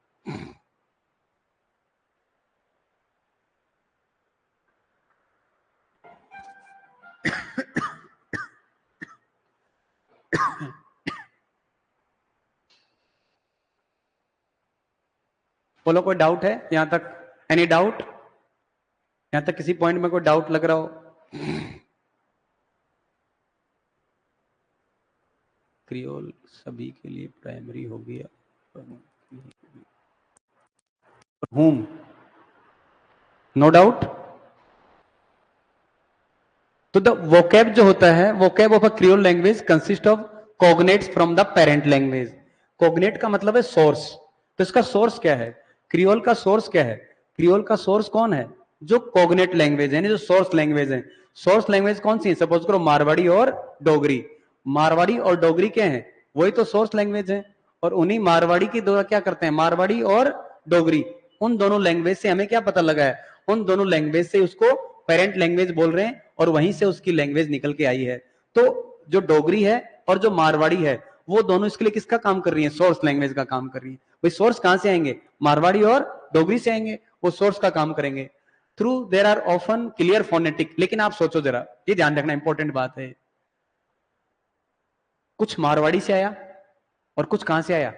बोलो कोई डाउट है यहां तक? Any doubt? यहां तक किसी पॉइंट में कोई डाउट लग रहा हो? क्रियोल सभी के लिए प्राइमरी हो गया। whom? No doubt. तो द वोकैब जो होता है, vocab of a creole language consist of cognates from the parent language. Cognate का मतलब है सोर्स। तो इसका सोर्स क्या है? क्रियोल का सोर्स क्या है? क्रियोल का सोर्स कौन है? जो कॉग्नेट लैंग्वेज है, जो सोर्स लैंग्वेज है। सोर्स लैंग्वेज कौन सी है? सपोज करो मारवाड़ी और डोगरी। मारवाड़ी और डोगरी क्या है? वही तो सोर्स लैंग्वेज है। और उन्हीं मारवाड़ी की दो क्या करते हैं, मारवाड़ी और डोगरी, उन दोनों लैंग्वेज से हमें क्या पता लगा है? उन दोनों लैंग्वेज से उसको पेरेंट लैंग्वेज बोल रहे हैं और वहीं से उसकी लैंग्वेज निकल के आई है। तो जो डोगरी है और जो मारवाड़ी है वो दोनों इसके लिए किसका काम कर रही है? सोर्स लैंग्वेज का काम कर रही है। भाई सोर्स कहां से आएंगे? मारवाड़ी और डोगरी से आएंगे। वो सोर्स का काम करेंगे। Through there are often clear phonetic. लेकिन आप सोचो जरा, ये ध्यान रखना इंपॉर्टेंट बात है, कुछ मारवाड़ी से आया और कुछ कहां से आया?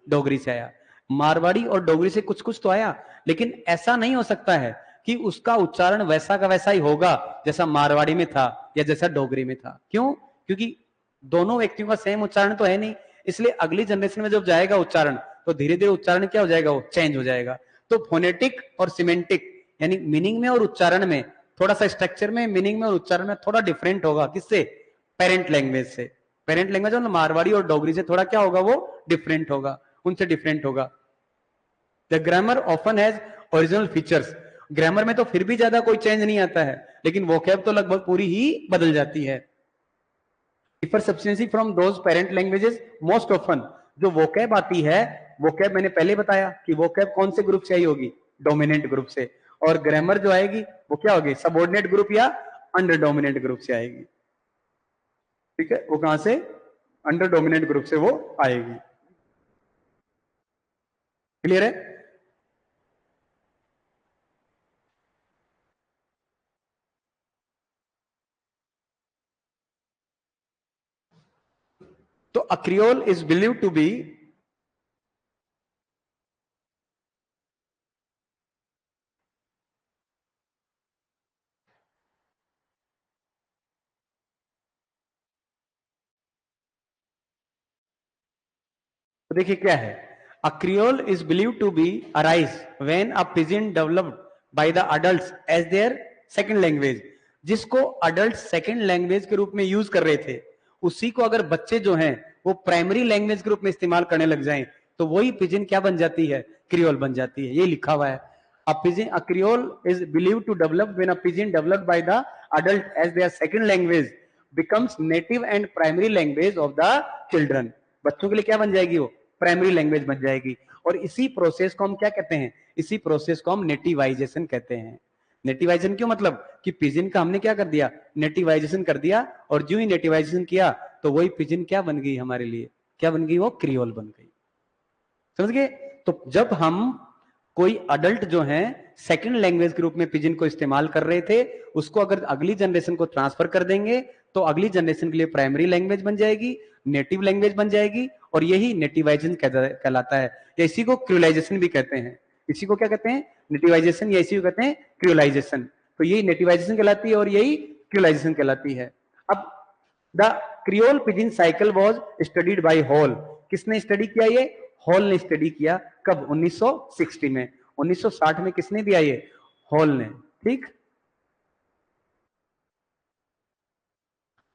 डोगरी से आया। मारवाड़ी और डोगरी से कुछ कुछ तो आया, लेकिन ऐसा नहीं हो सकता है कि उसका उच्चारण वैसा का वैसा ही होगा जैसा मारवाड़ी में था या जैसा डोगरी में था। क्यों? क्योंकि दोनों व्यक्तियों का सेम उच्चारण तो है नहीं। इसलिए अगली जनरेशन में जब जाएगा उच्चारण तो धीरे धीरे उच्चारण क्या हो जाएगा? वो चेंज हो जाएगा। तो फोनेटिक और सिमेंटिक यानी मीनिंग में और उच्चारण में थोड़ा सा, स्ट्रक्चर में, मीनिंग में और उच्चारण में थोड़ा डिफरेंट होगा। किससे? पेरेंट लैंग्वेज से। पेरेंट लैंग्वेज मतलब मारवाड़ी और डोगरी से थोड़ा क्या होगा? वो डिफरेंट होगा, उनसे डिफरेंट होगा। The grammar often has original features. Grammar में तो फिर भी ज्यादा कोई चेंज नहीं आता है, लेकिन वोकैब तो लगभग पूरी ही बदल जाती है। Differ substantially from those parent languages most often. जो वोकैब आती है, वोकैब मैंने पहले बताया कि वोकैब कौन से ग्रुप से आई होगी? डोमिनेंट ग्रुप से। और ग्रामर जो आएगी वो क्या होगी? सबऑर्डिनेट ग्रुप या अंडर डोमिनेंट ग्रुप से आएगी। ठीक है, वो कहां से? अंडर डोमिनेंट ग्रुप से वो आएगी। क्लियर है? तो a creole is believe to be, तो देखिए क्या है, a creole is believe to be arise when a pidgin developed by the adults as their second language. जिसको अडल्ट सेकंड लैंग्वेज के रूप में यूज कर रहे थे, उसी को अगर बच्चे जो हैं वो प्राइमरी लैंग्वेज के रूप में इस्तेमाल करने लग जाएं तो वही पिजिन क्या बन जाती है? क्रियोल बन जाती है। ये लिखा हुआ है, a creole is believed to develop when a pidgin developed by the adult as their second language becomes native and primary language of the children। बच्चों के लिए क्या बन जाएगी? वो प्राइमरी लैंग्वेज बन जाएगी। और इसी प्रोसेस को हम क्या कहते हैं? इसी प्रोसेस को हम नेटिवाइजेशन कहते हैं। नेटिवाइजेशन क्यों? मतलब कि पिजिन का हमने क्या कर दिया? नेटिवाइजेशन कर दिया। और जो ही नेटिवाइजेशन किया तो वही पिजिन क्या बन गई हमारे लिए? क्या बन गई? वो क्रियोल बन गई। समझ गए? तो जब हम कोई अडल्ट जो है सेकंड लैंग्वेज के रूप में पिजिन को इस्तेमाल कर रहे थे, उसको अगर अगली जनरेशन को ट्रांसफर कर देंगे तो अगली जनरेशन के लिए प्राइमरी लैंग्वेज बन जाएगी, नेटिव लैंग्वेज बन जाएगी। और यही नेटिवाइजेशन कहलाता है, या इसी को क्रियोलाइजेशन भी कहते हैं। इसी को क्या कहते हैं? नेटिवाइजेशन, या इसी को कहते हैं क्रियोलाइजेशन। तो यही नेटिवाइजेशन कहलाती है और यही क्रियोलाइजेशन कहलाती है। अब the creole pidgin cycle was studied by hall. किसने स्टडी किया? ये हॉल ने स्टडी किया। कब? 1960 में। 1960 में किसने दिया? ये हॉल ने। ठीक।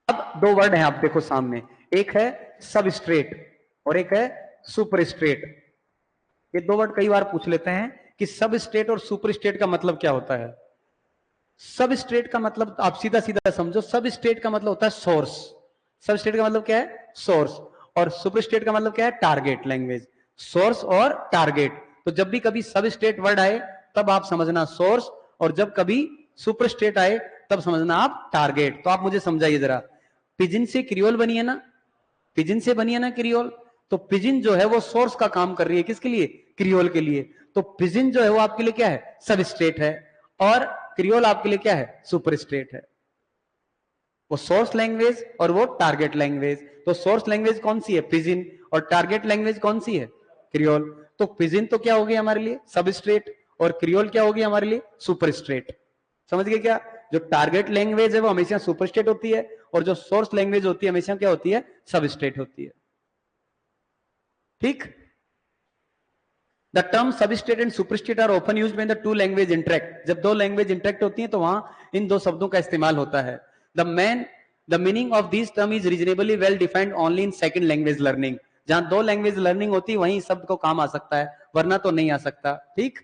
अब दो वर्ड हैं, आप देखो सामने, एक है सब स्ट्रेट और एक है सुपर स्ट्रेट। ये दो वर्ड कई बार पूछ लेते हैं कि सब स्ट्रेट और सुपर स्ट्रेट का मतलब क्या होता है। सब स्ट्रेट का मतलब आप सीधा सीधा समझो, सब स्ट्रेट का मतलब होता है सोर्स। सब स्ट्रेट का मतलब क्या है? सोर्स। और सुपर स्ट्रेट का मतलब क्या है? Target language. सोर्स और टारगेट। तो जब भी कभी सब स्ट्रेट वर्ड आए तब आप समझना सोर्स, और जब कभी सुपर स्टेट आए तब समझना आप टारगेट। तो आप मुझे समझाइए जरा, पिजिन से क्रियोल बनी है ना, पिजिन से बनी है ना क्रियोल, तो पिजिन जो है वो सोर्स का काम कर रही है, किसके लिए? क्रियोल के लिए। तो पिजिन जो है वो आपके लिए क्या है? सब स्टेट है, और क्रियोल आपके लिए क्या है? सुपर स्टेट है। वो सोर्स लैंग्वेज और वो टारगेट लैंग्वेज। तो सोर्स लैंग्वेज कौन सी है? पिजिन। और टारगेट लैंग्वेज कौन सी है? क्रियोल। तो पिजिन तो क्या होगी हमारे लिए? सब स्ट्रेट, और क्रियोल क्या होगी हमारे लिए? Super straight. समझ गए क्या? जो टारगेट लैंग्वेज है वो हमेशा सुपर स्टेट होती है, और जो सोर्स लैंग्वेज होती है हमेशा क्या होती है? सब स्टेट होती है। ठीक। The term substrate and superstrate are often used when the two language interact. जब दो लैंग्वेज इंटरेक्ट होती हैं तो वहां इन दो शब्दों का इस्तेमाल होता है। The meaning of this term is reasonably well defined only in second language learning. जहां दो लैंग्वेज लर्निंग होती है वहीं शब्द को काम आ सकता है, वरना तो नहीं आ सकता। ठीक।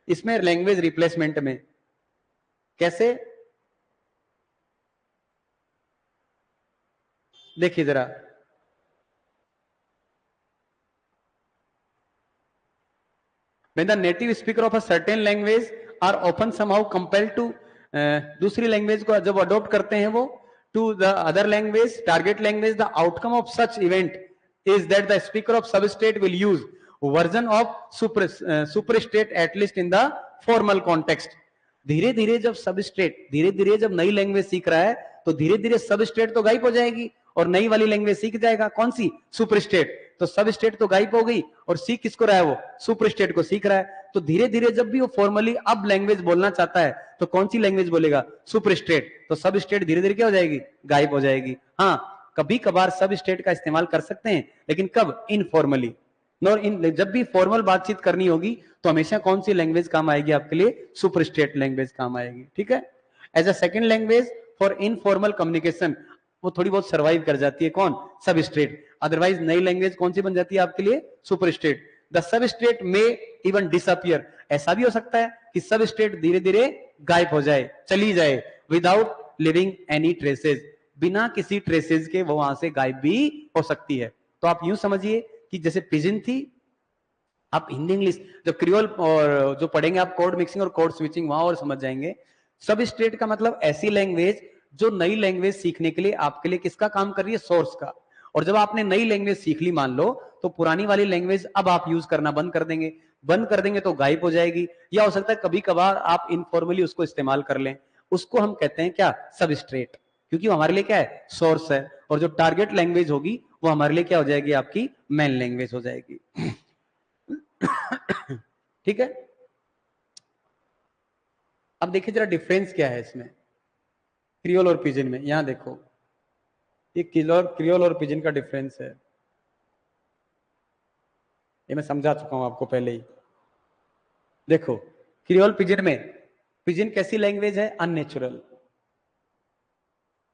इसमें लैंग्वेज रिप्लेसमेंट में कैसे, देखिए जरा, when the native speaker of a certain language are often somehow compelled to दूसरी लैंग्वेज को जब अडॉप्ट करते हैं वो to the other language target language, the outcome of such event is that the speaker of substate will use version of superstate at least in the formal context। धीरे धीरे जब substrate, धीरे धीरे जब नई लैंग्वेज सीख रहा है तो धीरे धीरे सबस्टेट तो गायब हो जाएगी और नई वाली लैंग्वेज सीख जाएगा। कौन सी? Super state. तो सब स्टेट तो गायब हो गई और सीख किसको रहा है? वो सुपर स्टेट को सीख रहा है। तो धीरे धीरे जब भी वो फॉर्मली अब लैंग्वेज बोलना चाहता है तो कौन सी लैंग्वेज बोलेगा? Super state. तो सब स्टेट धीरे धीरे क्या हो जाएगी? गायब हो जाएगी। हाँ, कभी कभार सब स्टेट का इस्तेमाल कर सकते हैं, लेकिन कब? इनफॉर्मली। नॉर इन, जब भी फॉर्मल बातचीत करनी होगी तो हमेशा कौन सी लैंग्वेज काम आएगी आपके लिए? सुपर स्टेट लैंग्वेज काम आएगी। ठीक है। As a second language for informal communication वो थोड़ी बहुत सर्वाइव कर जाती है। कौन? सब स्टेट। अदरवाइज नई लैंग्वेज कौन सी बन जाती है आपके लिए? Super state. The sub state में इवन डिसअपियर। ऐसा भी हो सकता है कि सब स्टेट धीरे धीरे गायब हो जाए, चली जाए, विदाउट लिविंग एनी ट्रेसेस, बिना किसी ट्रेसेस के वो वहां से गायब भी हो सकती है। तो आप यूं समझिए कि जैसे पिजिन थी, आप हिंदी इंग्लिश जब क्रियोल और जो पढ़ेंगे आप कोड मिक्सिंग और कोड स्विचिंग वहां और समझ जाएंगे। सब स्टेट का मतलब ऐसी लैंग्वेज जो नई लैंग्वेज सीखने के लिए आपके लिए किसका काम कर रही है? सोर्स का। और जब आपने नई लैंग्वेज सीख ली मान लो, तो पुरानी वाली लैंग्वेज अब आप यूज करना बंद कर देंगे। बंद कर देंगे तो गायब हो जाएगी, या हो सकता है कभी कभार आप इनफॉर्मली उसको इस्तेमाल कर लें। उसको हम कहते हैं क्या? सब स्ट्रेट। क्योंकि वो हमारे लिए क्या है? सोर्स है। और जो टारगेट लैंग्वेज होगी वो हमारे लिए क्या हो जाएगी? आपकी मेन लैंग्वेज हो जाएगी। ठीक है। अब देखिए जरा डिफरेंस क्या है इसमें क्रियोल और पिजिन में। यहां देखो, ये क्रियोल और पिजिन का डिफरेंस है। ये मैं समझा चुका हूं आपको पहले ही। देखो, क्रियोल पिजिन में, पिजिन कैसी लैंग्वेज है? अननेचुरल।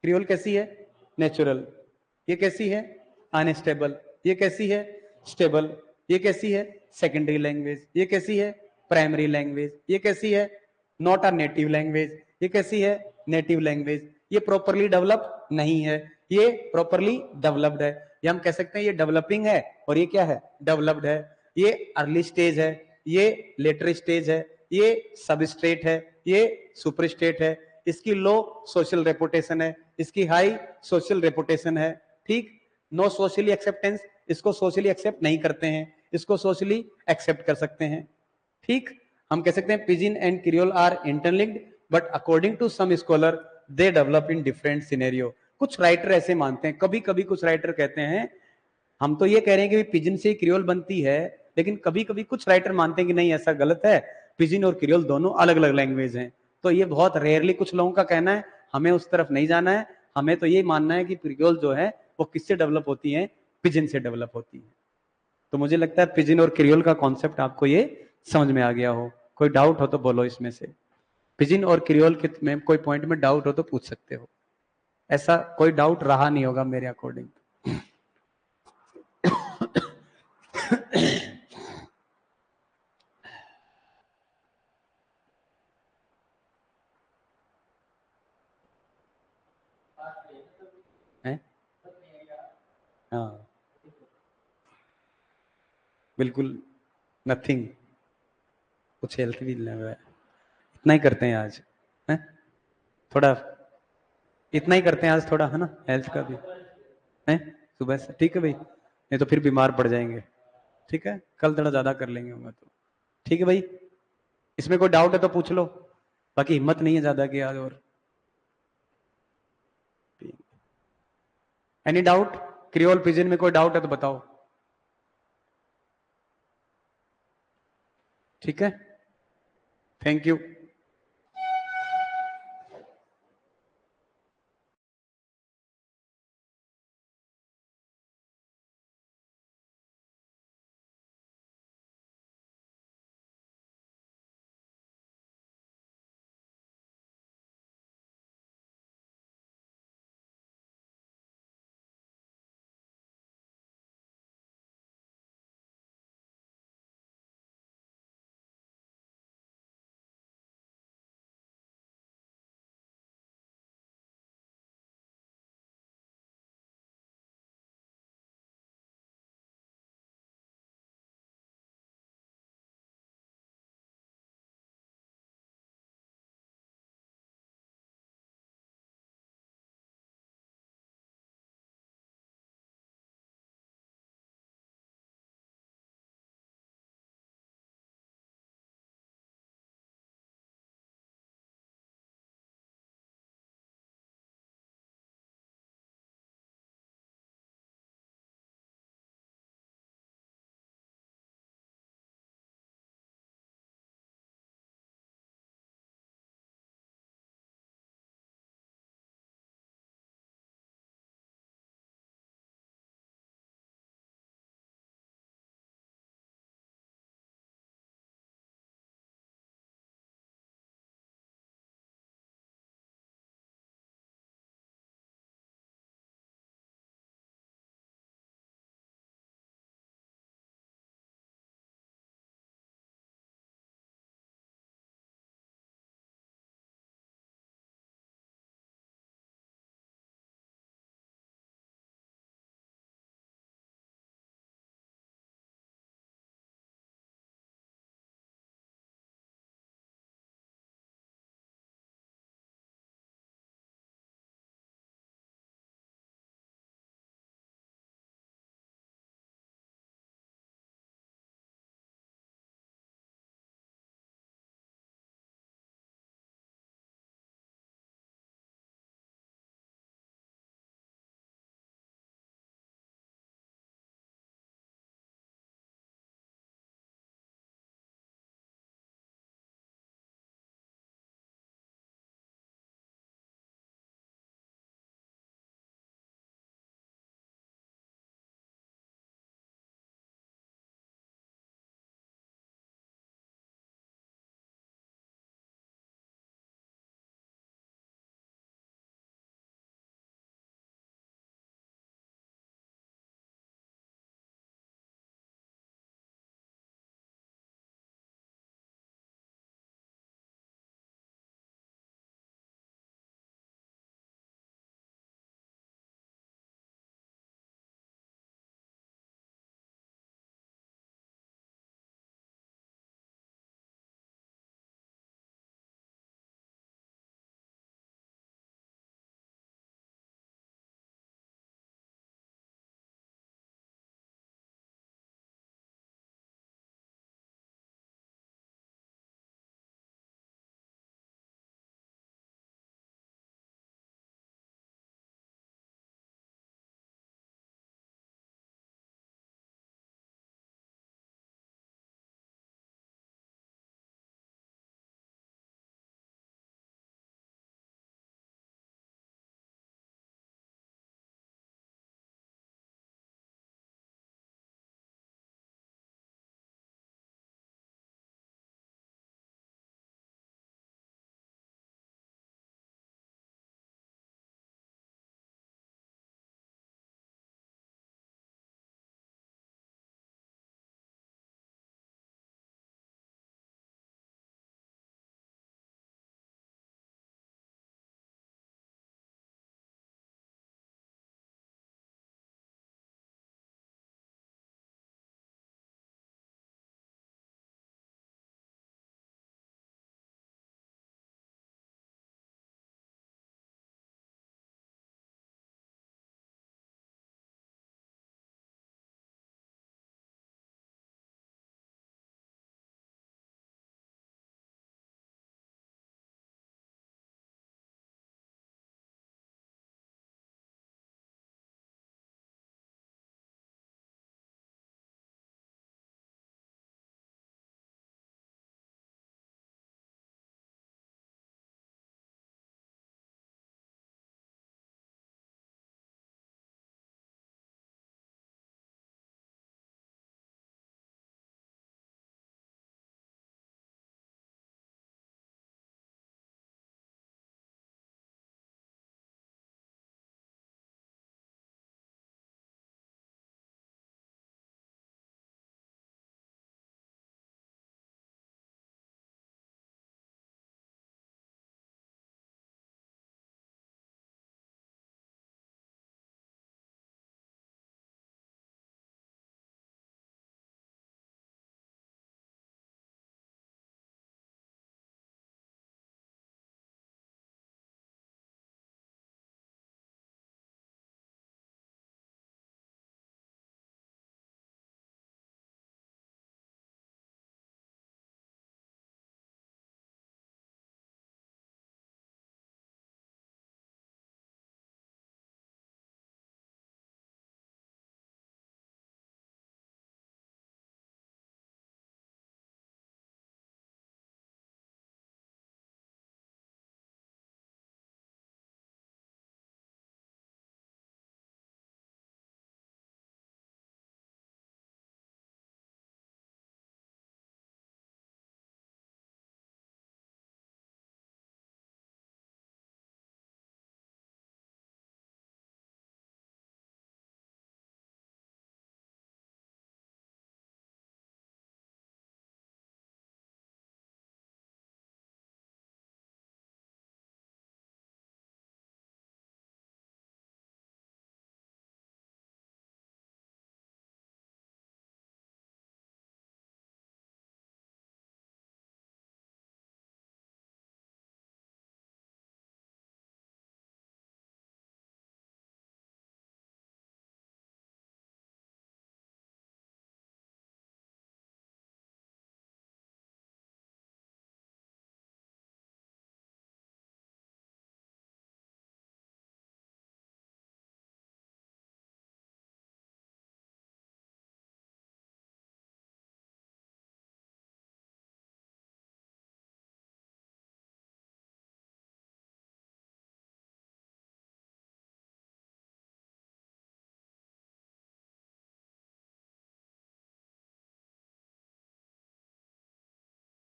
क्रियोल कैसी है? नेचुरल। ये कैसी है? अनस्टेबल। ये कैसी है? स्टेबल। ये कैसी है? Secondary language. ये कैसी है? Primary language. ये कैसी है? Not a native language. ये कैसी है? Native language. ये प्रॉपरली डेवलप नहीं है, ये प्रॉपरली डेवलप्ड है। ये हम कह सकते हैं ये डेवलपिंग है, और ये क्या है? डेवलप्ड है। ये अर्ली स्टेज है, ये लेटर स्टेज है, ये सबस्ट्रेट है, ये सुपर स्टेट है। इसकी लो सोशल रेपुटेशन है, इसकी हाई सोशल रेपुटेशन है। ठीक। नो सोशली एक्सेप्टेंस, इसको सोशली एक्सेप्ट नहीं करते हैं, इसको सोशली एक्सेप्ट कर सकते हैं। ठीक। हम कह सकते हैं pidgin and creole are interlinked, but according to some scholar they develop in different scenario. कुछ राइटर ऐसे मानते हैं, कभी कभी कुछ राइटर कहते हैं, हम तो ये कह रहे हैं कि पिजिन से क्रियोल बनती है, लेकिन कभी कभी कुछ राइटर मानते हैं कि नहीं ऐसा गलत है, पिजिन और क्रियोल दोनों अलग अलग लैंग्वेज हैं। तो ये बहुत रेयरली कुछ लोगों का कहना है, हमें उस तरफ नहीं जाना है। हमें तो ये मानना है कि क्रियोल जो है वो किससे डेवलप होती है? पिजिन से डेवलप होती है। तो मुझे लगता है पिजिन और क्रियोल का कॉन्सेप्ट आपको ये समझ में आ गया हो। कोई डाउट हो तो बोलो इसमें से। पिजिन और क्रियोल के में कोई पॉइंट में डाउट हो तो पूछ सकते हो। ऐसा कोई डाउट रहा नहीं होगा मेरे अकॉर्डिंग। है? हाँ, बिल्कुल नथिंग। कुछ हेल्थ भी नहीं है, इतना ही करते हैं आज। है? थोड़ा इतना ही करते हैं आज, थोड़ा है ना, हेल्थ का भी है सुबह से। ठीक है भाई, नहीं तो फिर बीमार पड़ जाएंगे। ठीक है, कल थोड़ा ज्यादा कर लेंगे होगा तो। ठीक है भाई, इसमें कोई डाउट है तो पूछ लो, बाकी हिम्मत नहीं है ज्यादा की आज। और एनी डाउट? क्रियोल पिजन में कोई डाउट है तो बताओ। ठीक है, थैंक यू।